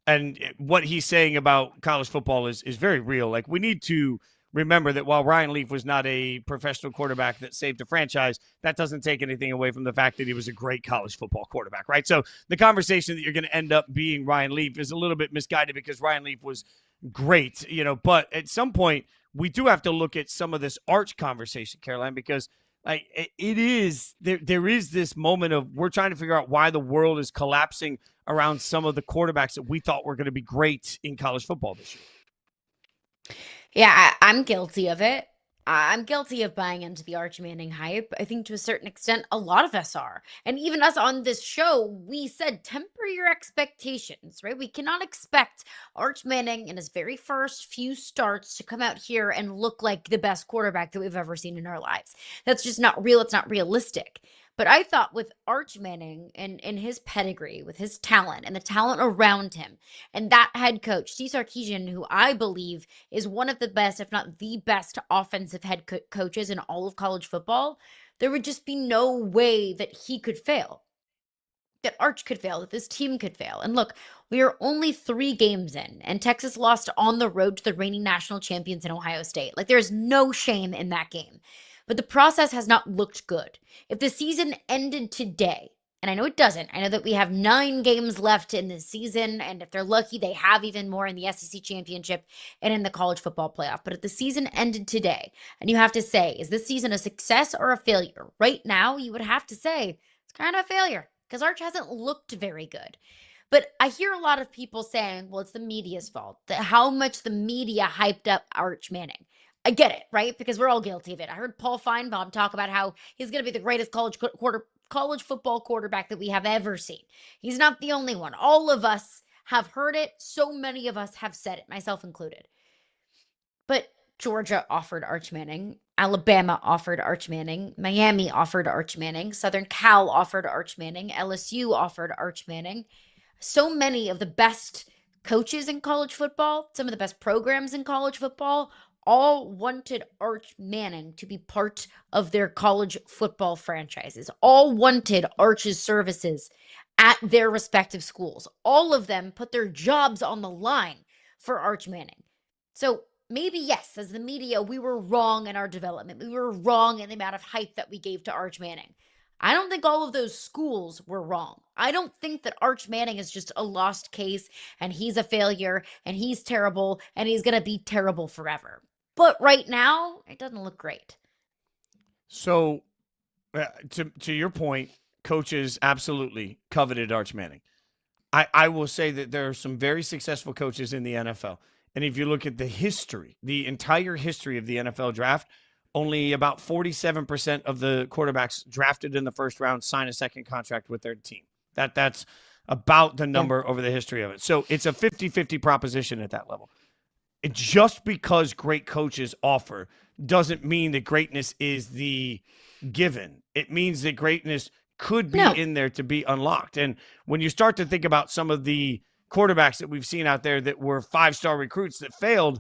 And what he's saying about college football is very real. Like, we need to remember that while Ryan Leaf was not a professional quarterback that saved a franchise, that doesn't take anything away from the fact that he was a great college football quarterback, right? So the conversation that you're going to end up being Ryan Leaf is a little bit misguided because Ryan Leaf was great, but at some point we do have to look at some of this Arch conversation, Caroline, because there is this moment of we're trying to figure out why the world is collapsing around some of the quarterbacks that we thought were going to be great in college football this year. Yeah, I'm guilty of it. I'm guilty of buying into the Arch Manning hype. I think to a certain extent, a lot of us are. And even us on this show, we said temper your expectations, right? We cannot expect Arch Manning in his very first few starts to come out here and look like the best quarterback that we've ever seen in our lives. That's just not real. It's not realistic. But I thought with Arch Manning and his pedigree, with his talent and the talent around him, and that head coach, Steve Sarkisian, who I believe is one of the best, if not the best offensive head coaches in all of college football, there would just be no way that he could fail, that Arch could fail, that this team could fail. And look, we are only 3 games in, and Texas lost on the road to the reigning national champions in Ohio State. Like, there's no shame in that game. But the process has not looked good. If the season ended today, and I know it doesn't, I know that we have 9 games left in the season, and if they're lucky, they have even more in the SEC championship and in the college football playoff. But if the season ended today, and you have to say, is this season a success or a failure? Right now, you would have to say it's kind of a failure because Arch hasn't looked very good. But I hear a lot of people saying, well, it's the media's fault, how much the media hyped up Arch Manning. I get it, right? Because we're all guilty of it. I heard Paul Feinbaum talk about how he's going to be the greatest college football quarterback that we have ever seen. He's not the only one. All of us have heard it. So many of us have said it, myself included. But Georgia offered Arch Manning. Alabama offered Arch Manning. Miami offered Arch Manning. Southern Cal offered Arch Manning. LSU offered Arch Manning. So many of the best coaches in college football, some of the best programs in college football, all wanted Arch Manning to be part of their college football franchises. All wanted Arch's services at their respective schools. All of them put their jobs on the line for Arch Manning. So maybe, yes, as the media, we were wrong in our development. We were wrong in the amount of hype that we gave to Arch Manning. I don't think all of those schools were wrong. I don't think that Arch Manning is just a lost case and he's a failure and he's terrible and he's going to be terrible forever. But right now, it doesn't look great. So, to your point, coaches absolutely coveted Arch Manning. I will say that there are some very successful coaches in the NFL. And if you look at the history, the entire history of the NFL draft, only about 47% of the quarterbacks drafted in the first round sign a second contract with their team. That's about the number over the history of it. So it's a 50-50 proposition at that level. Just because great coaches offer doesn't mean that greatness is the given. It means that greatness could be in there to be unlocked. And when you start to think about some of the quarterbacks that we've seen out there that were 5-star recruits that failed,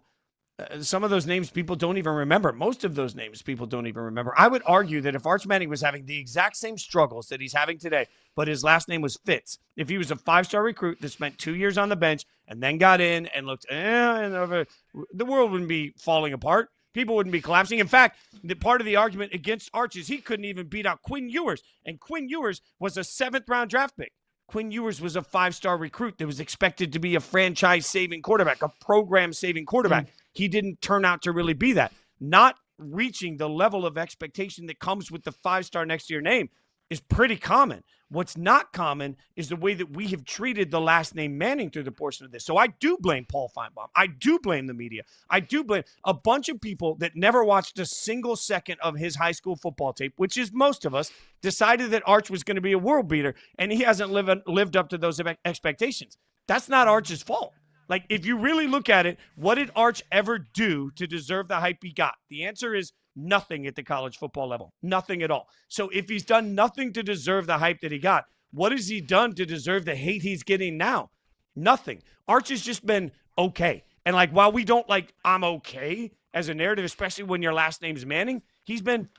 some of those names people don't even remember. Most of those names people don't even remember. I would argue that if Arch Manning was having the exact same struggles that he's having today, but his last name was Fitz, if he was a 5-star recruit that spent 2 years on the bench and then got in and looked, the world wouldn't be falling apart. People wouldn't be collapsing. In fact, the part of the argument against Arch is he couldn't even beat out Quinn Ewers. And Quinn Ewers was a 7th-round draft pick. Quinn Ewers was a 5-star recruit that was expected to be a franchise-saving quarterback, a program-saving quarterback. He didn't turn out to really be that. Not reaching the level of expectation that comes with the 5-star next to your name is pretty common. What's not common is the way that we have treated the last name Manning through the portion of this. So I do blame Paul Feinbaum. I do blame the media. I do blame a bunch of people that never watched a single second of his high school football tape, which is most of us, decided that Arch was going to be a world beater, and he hasn't lived up to those expectations. That's not Arch's fault. Like, if you really look at it, what did Arch ever do to deserve the hype he got? The answer is nothing at the college football level. Nothing at all. So if he's done nothing to deserve the hype that he got, what has he done to deserve the hate he's getting now? Nothing. Arch has just been okay. And like, while we don't like, I'm okay as a narrative, especially when your last name's Manning, he's been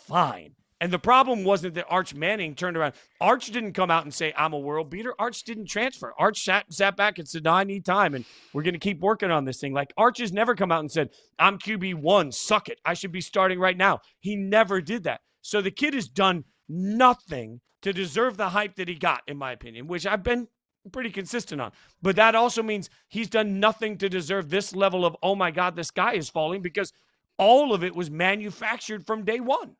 fine. And the problem wasn't that Arch Manning turned around. Arch didn't come out and say, I'm a world beater. Arch didn't transfer. Arch sat back and said, no, I need time, and we're going to keep working on this thing. Like, Arch has never come out and said, I'm QB1, suck it, I should be starting right now. He never did that. So the kid has done nothing to deserve the hype that he got, in my opinion, which I've been pretty consistent on. But that also means he's done nothing to deserve this level of, oh my God, the sky is falling, because all of it was manufactured from day one.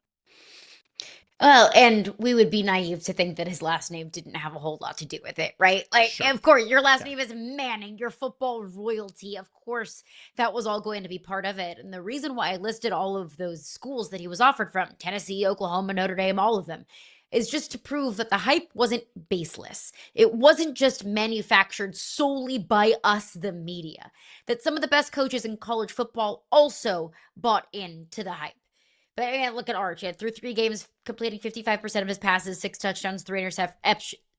Well, and we would be naive to think that his last name didn't have a whole lot to do with it, right? Like, Sure. Of course, your last name is Manning, your football royalty. Of course, that was all going to be part of it. And the reason why I listed all of those schools that he was offered from, Tennessee, Oklahoma, Notre Dame, all of them, is just to prove that the hype wasn't baseless. It wasn't just manufactured solely by us, the media. That some of the best coaches in college football also bought into the hype. But again, look at Arch. Through 3 games, completing 55% of his passes, 6 touchdowns, 3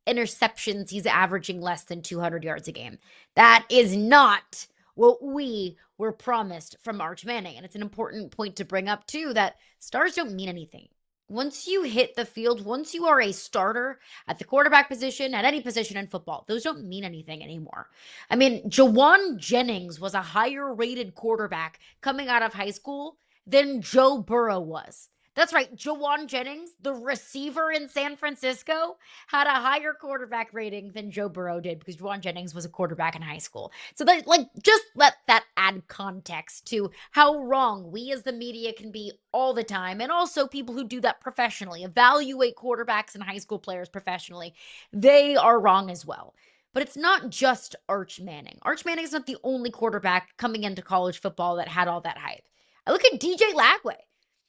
interceptions. He's averaging less than 200 yards a game. That is not what we were promised from Arch Manning. And it's an important point to bring up, too, that stars don't mean anything. Once you hit the field, once you are a starter at the quarterback position, at any position in football, those don't mean anything anymore. I mean, Jawan Jennings was a higher rated quarterback coming out of high school than Joe Burrow was. That's right. Jawan Jennings, the receiver in San Francisco, had a higher quarterback rating than Joe Burrow did, because Jawan Jennings was a quarterback in high school. So that, like, just let that add context to how wrong we as the media can be all the time. And also people who do that professionally, evaluate quarterbacks and high school players professionally. They are wrong as well. But it's not just Arch Manning. Arch Manning is not the only quarterback coming into college football that had all that hype. I look at DJ Lagway.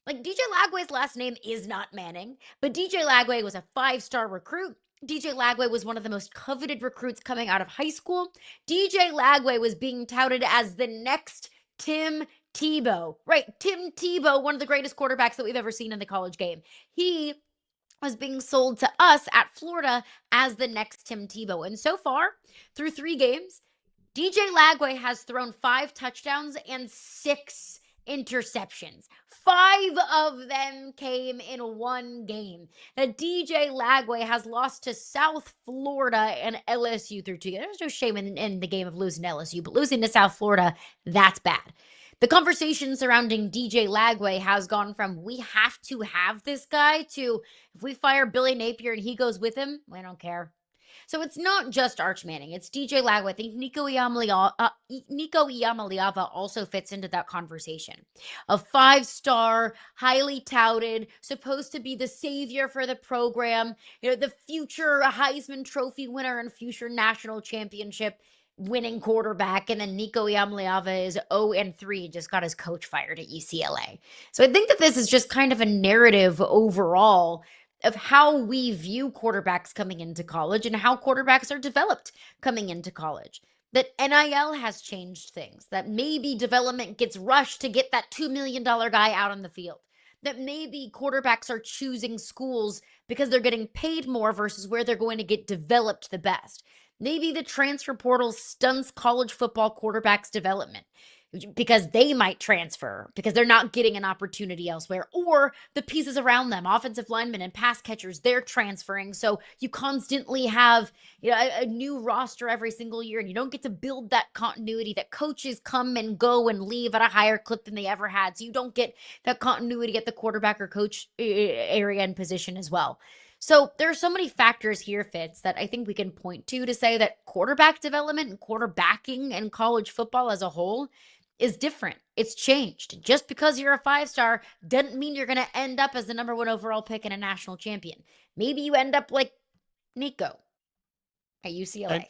Like, DJ Lagway's last name is not Manning, but DJ Lagway was a 5-star recruit. DJ Lagway was one of the most coveted recruits coming out of high school. DJ Lagway was being touted as the next Tim Tebow. Right, Tim Tebow, one of the greatest quarterbacks that we've ever seen in the college game. He was being sold to us at Florida as the next Tim Tebow. And so far, through 3 games, DJ Lagway has thrown 5 touchdowns and 6 interceptions. 5 of them came in 1 game. Now, DJ Lagway has lost to South Florida and LSU through 2 games. There's no shame in the game of losing to LSU, but losing to South Florida, that's bad. The conversation surrounding DJ Lagway has gone from, we have to have this guy, to, if we fire Billy Napier and he goes with him, we don't care. So it's not just Arch Manning. It's DJ Lagway. I think Nico Iamaleava also fits into that conversation. A 5-star, highly touted, supposed to be the savior for the program, the future Heisman Trophy winner and future national championship winning quarterback. And then Nico Iamaleava is 0-3 and just got his coach fired at UCLA. So I think that this is just kind of a narrative overall of how we view quarterbacks coming into college and how quarterbacks are developed coming into college. That NIL has changed things. That maybe development gets rushed to get that $2 million guy out on the field. That maybe quarterbacks are choosing schools because they're getting paid more versus where they're going to get developed the best. Maybe the transfer portal stunts college football quarterbacks' development because they might transfer because they're not getting an opportunity elsewhere, or the pieces around them, offensive linemen and pass catchers, they're transferring. So you constantly have a new roster every single year, and you don't get to build that continuity. That coaches come and go and leave at a higher clip than they ever had. So you don't get that continuity at the quarterback or coach area and position as well. So there are so many factors here, Fitz, that I think we can point to say that quarterback development and quarterbacking in college football as a whole is different. It's changed. Just because you're a 5-star doesn't mean you're going to end up as the number 1 overall pick and a national champion. Maybe you end up like Nico at UCLA.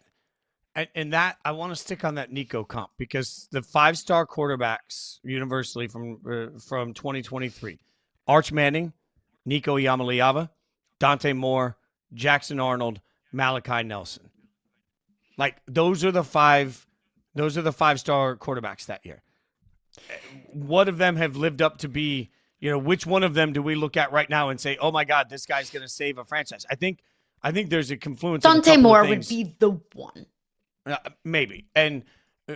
And that, I want to stick on that Nico comp, because the 5-star quarterbacks universally from 2023, Arch Manning, Nico Iamaleava, Dante Moore, Jackson Arnold, Malachi Nelson. Like, those are the 5 Those are the 5-star quarterbacks that year. What of them have lived up to be, which one of them do we look at right now and say, oh my God, this guy's going to save a franchise? I think there's a confluence. Dante Moore would be the one. Maybe. And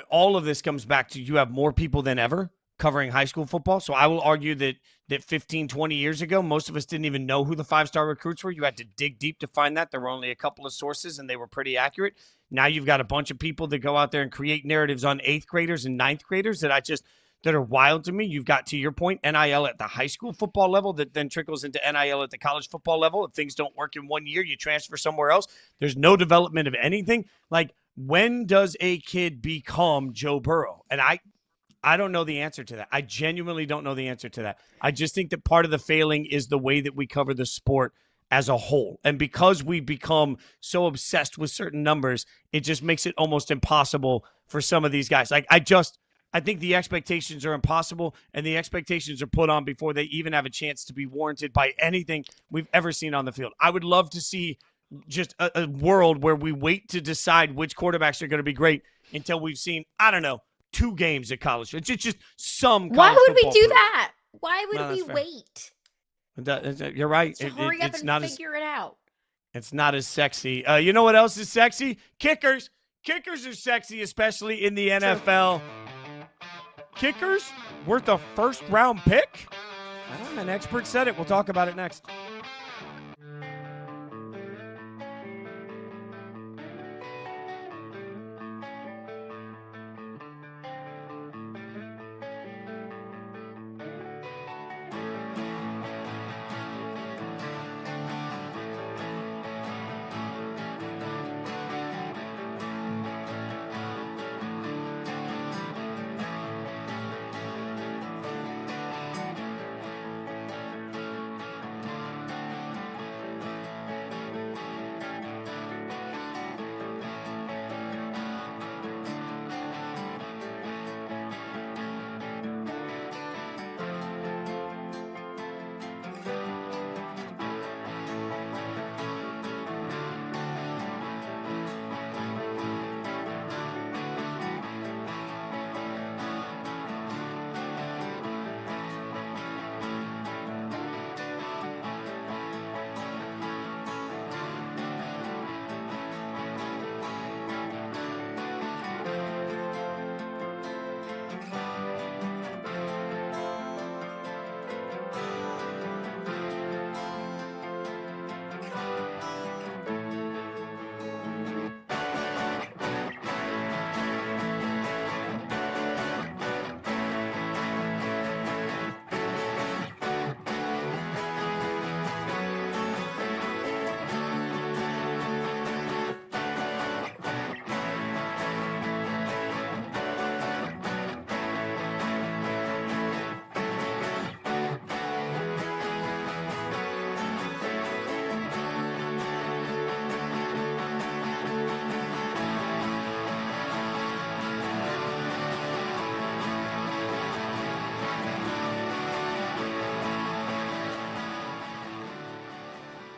all of this comes back to you have more people than ever covering high school football. So I will argue that 15, 20 years ago, most of us didn't even know who the 5-star recruits were. You had to dig deep to find that. There were only a couple of sources, and they were pretty accurate. Now you've got a bunch of people that go out there and create narratives on 8th graders and 9th graders that are wild to me. You've got, to your point, NIL at the high school football level that then trickles into NIL at the college football level. If things don't work in 1 year, you transfer somewhere else. There's no development of anything. Like, when does a kid become Joe Burrow? And I don't know the answer to that. I genuinely don't know the answer to that. I just think that part of the failing is the way that we cover the sport as a whole. And because we become so obsessed with certain numbers, it just makes it almost impossible for some of these guys. Like, I think the expectations are impossible, and the expectations are put on before they even have a chance to be warranted by anything we've ever seen on the field. I would love to see just a world where we wait to decide which quarterbacks are going to be great until we've seen, 2 games at college. It's just some. Why would we do proof. that? Why would we fair. wait? You're right. So hurry up and figure it out. It's not as sexy. You know what else is sexy? Kickers. Kickers are sexy, especially in the NFL. Kickers worth a first-round pick? An expert said it. We'll talk about it next.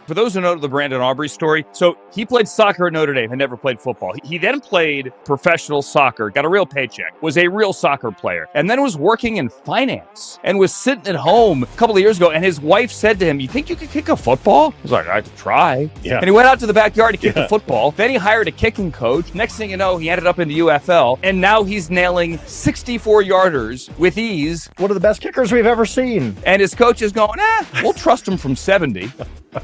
For those who know the Brandon Aubrey story, so he played soccer at Notre Dame and never played football. He then played professional soccer, got a real paycheck, was a real soccer player, and then was working in finance and was sitting at home a couple of years ago, and his wife said to him, "You think you could kick a football?" He's like, "I could try." Yeah. And he went out to the backyard to kick the football. Then he hired a kicking coach. Next thing you know, he ended up in the UFL, and now he's nailing 64-yarders with ease. One of the best kickers we've ever seen. And his coach is going, we'll trust him from 70.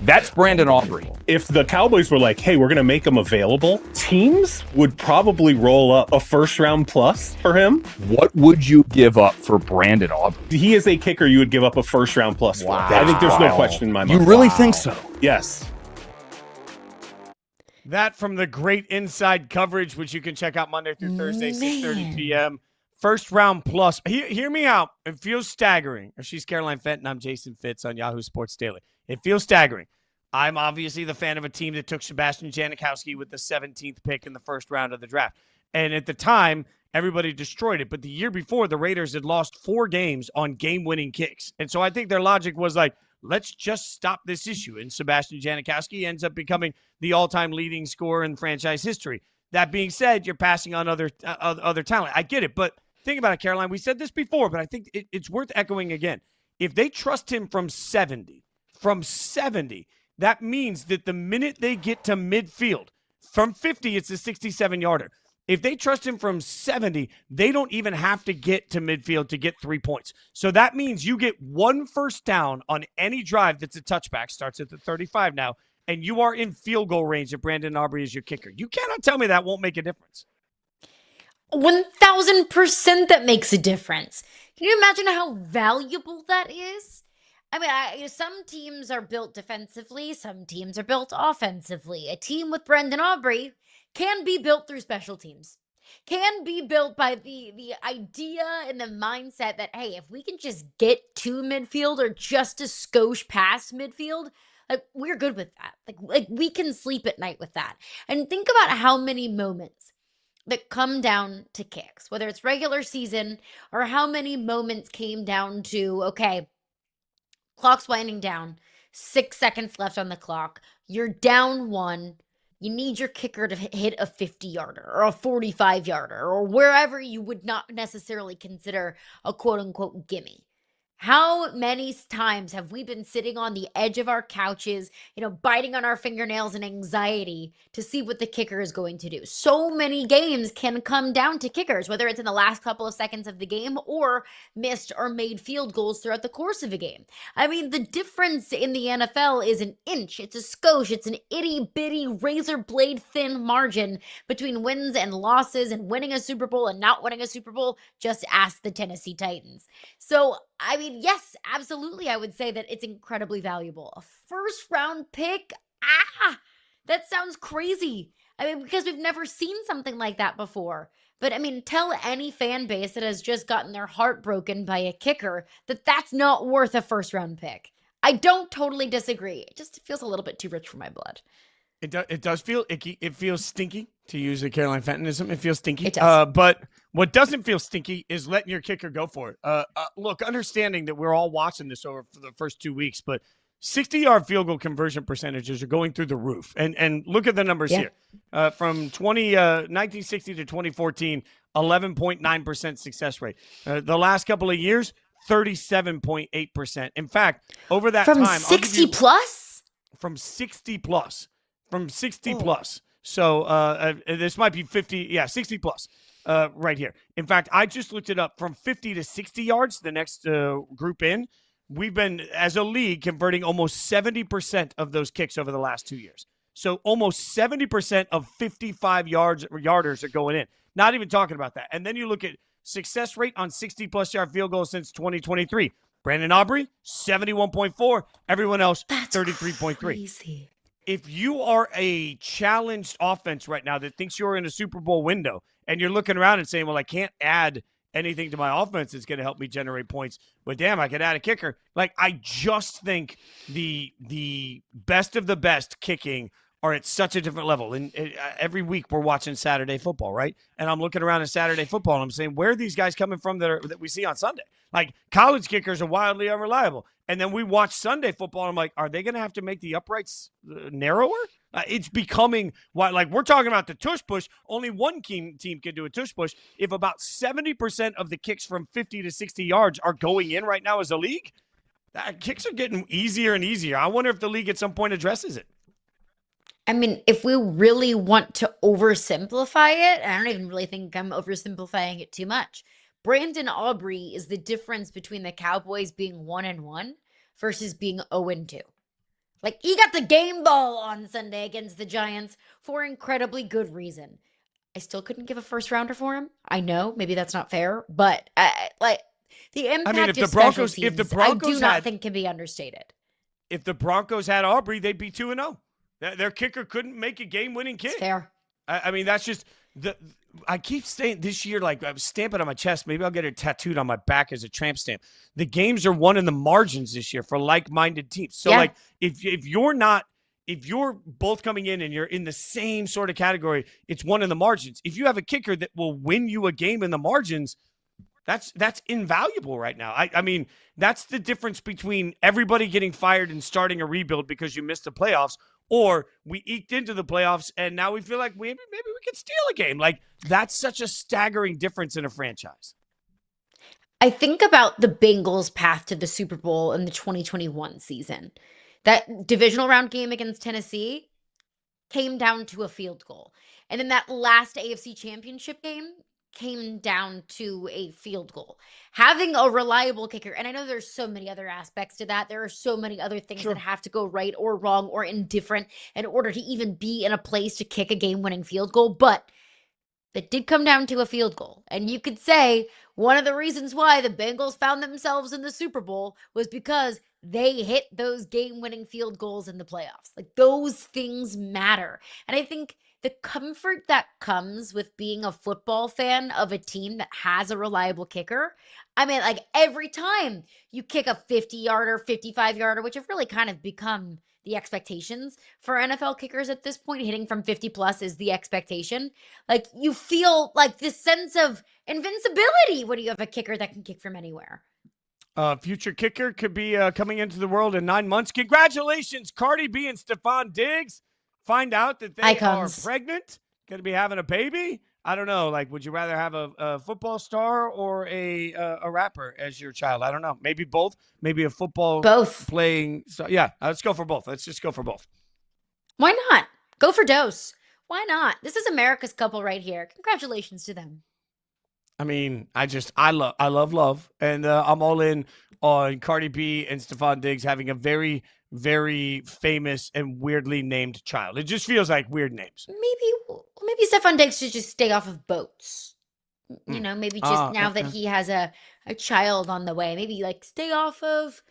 That's Brandon Aubrey. If the Cowboys were like, hey, we're going to make him available, teams would probably roll up a first-round plus for him. What would you give up for Brandon Aubrey? He is a kicker you would give up a first-round plus for. I think there's no question in my mind. You really think so? Yes. That from the great inside coverage, which you can check out Monday through Thursday, 6:30 p.m. First round plus. Hear me out. It feels staggering. She's Caroline Fenton. I'm Jason Fitz on Yahoo Sports Daily. It feels staggering. I'm obviously the fan of a team that took Sebastian Janikowski with the 17th pick in the first round of the draft. And at the time, everybody destroyed it. But the year before, the Raiders had lost 4 games on game-winning kicks. And so I think their logic was like, let's just stop this issue. And Sebastian Janikowski ends up becoming the all-time leading scorer in franchise history. That being said, you're passing on other talent. I get it, but think about it, Caroline. We said this before, but I think it's worth echoing again. If they trust him from 70, that means that the minute they get to midfield, from 50, it's a 67-yarder. If they trust him from 70, they don't even have to get to midfield to get 3 points. So that means you get 1 first down on any drive that's a touchback, starts at the 35 now, and you are in field goal range if Brandon Aubrey is your kicker. You cannot tell me that won't make a difference. 1000% that makes a difference. Can you imagine how valuable that is? I mean, some teams are built defensively, some teams are built offensively. A team with Brandon Aubrey can be built through special teams, can be built by the idea and the mindset that, hey, if we can just get to midfield or just a skosh past midfield, like, we're good with that. Like we can sleep at night with that. And think about how many moments that come down to kicks, whether it's regular season or how many moments came down to, okay, clock's winding down, 6 seconds left on the clock, you're down 1, you need your kicker to hit a 50-yarder or a 45-yarder or wherever you would not necessarily consider a quote-unquote gimme. How many times have we been sitting on the edge of our couches, biting on our fingernails in anxiety to see what the kicker is going to do? So many games can come down to kickers, whether it's in the last couple of seconds of the game or missed or made field goals throughout the course of a game. I mean, the difference in the NFL is an inch. It's a skosh. It's an itty-bitty, razor blade thin margin between wins and losses and winning a Super Bowl and not winning a Super Bowl. Just ask the Tennessee Titans. So, I mean, yes, absolutely. I would say that it's incredibly valuable. A first round pick? That sounds crazy. I mean, because we've never seen something like that before. But I mean, tell any fan base that has just gotten their heart broken by a kicker that that's not worth a first round pick. I don't totally disagree. It just feels a little bit too rich for my blood. It does feel icky. It feels stinky, to use a Caroline Fentonism. It feels stinky. It does. But what doesn't feel stinky is letting your kicker go for it. Look, understanding that we're all watching this over for the first 2 weeks, but 60-yard field goal conversion percentages are going through the roof. And look at the numbers here. From 1960 to 2014, 11.9% success rate. The last couple of years, 37.8%. In fact, over that from time, 60 plus? From 60 plus. From 60 plus. So this might be 50. Yeah, 60 plus right here. In fact, I just looked it up. From 50 to 60 yards, the next group in, we've been, as a league, converting almost 70% of those kicks over the last 2 years. So almost 70% of 55-yarders are going in. Not even talking about that. And then you look at success rate on 60-plus yard field goals since 2023. Brandon Aubrey, 71.4. Everyone else, 33.3. If you are a challenged offense right now that thinks you're in a Super Bowl window and you're looking around and saying, well, I can't add anything to my offense that's going to help me generate points, but damn, I could add a kicker. Like, I just think the best of the best kicking are at such a different level. And every week we're watching Saturday football, right? And I'm looking around at Saturday football and I'm saying, where are these guys coming from that we see on Sunday? Like, college kickers are wildly unreliable. And then we watch Sunday football and I'm like, are they going to have to make the uprights narrower? It's becoming, like, we're talking about the tush push. Only one team can do a tush push. If about 70% of the kicks from 50 to 60 yards are going in right now as a league, kicks are getting easier and easier. I wonder if the league at some point addresses it. I mean, if we really want to oversimplify it, I don't even really think I'm oversimplifying it too much. Brandon Aubrey is the difference between the Cowboys being 1-1 versus being 0-2. Like, he got the game ball on Sunday against the Giants for incredibly good reason. I still couldn't give a first rounder for him. I know, maybe that's not fair, but the impact of special teams, I do not think can be understated. If the Broncos had Aubrey, they'd be 2-0. Their kicker couldn't make a game-winning kick. It's fair. I mean, that's just I keep saying this year, like, I'm stamping on my chest. Maybe I'll get it tattooed on my back as a tramp stamp. The games are won in the margins this year for like-minded teams. So, like, if you're both coming in and you're in the same sort of category, it's won in the margins. If you have a kicker that will win you a game in the margins, That's invaluable right now. I mean, that's the difference between everybody getting fired and starting a rebuild because you missed the playoffs, or we eked into the playoffs and now we feel like maybe we could steal a game. Like, that's such a staggering difference in a franchise. I think about the Bengals' path to the Super Bowl in the 2021 season. That divisional round game against Tennessee came down to a field goal. And then that last AFC Championship game came down to a field goal. Having a reliable kicker, and I know there's so many other aspects to that. There are so many other things that have to go right or wrong or indifferent in order to even be in a place to kick a game-winning field goal, but it did come down to a field goal. And you could say one of the reasons why the Bengals found themselves in the Super Bowl was because they hit those game-winning field goals in the playoffs. Like, those things matter. And I think the comfort that comes with being a football fan of a team that has a reliable kicker, I mean, like, every time you kick a 50-yarder, 55-yarder, which have really kind of become the expectations for NFL kickers at this point, hitting from 50 plus is the expectation. Like, you feel like this sense of invincibility when you have a kicker that can kick from anywhere. Future kicker could be coming into the world in 9 months. Congratulations, Cardi B and Stephon Diggs. Find out that they are pregnant, going to be having a baby. I don't know. Like, would you rather have a football star or a rapper as your child? I don't know. Maybe both. Maybe a football playing. So yeah, let's go for both. Let's just go for both. Why not? Go for Dose. Why not? This is America's couple right here. Congratulations to them. I mean, I love, and I'm all in on Cardi B and Stephon Diggs having a very, very famous and weirdly named child. It just feels like weird names. Maybe Stephon Diggs should just stay off of boats. You know, maybe just now that he has a child on the way, maybe like stay off of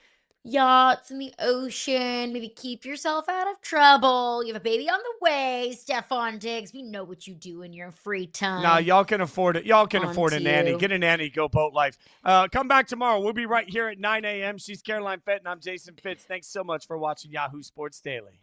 yachts in the ocean, maybe keep yourself out of trouble. You have a baby on the way, Stephon Diggs. We know what you do in your free time. No, y'all can afford it. Y'all can afford a nanny. Get a nanny, go boat life. Come back tomorrow. We'll be right here at 9 a.m. She's Caroline Fenton. I'm Jason Fitz. Thanks so much for watching Yahoo Sports Daily.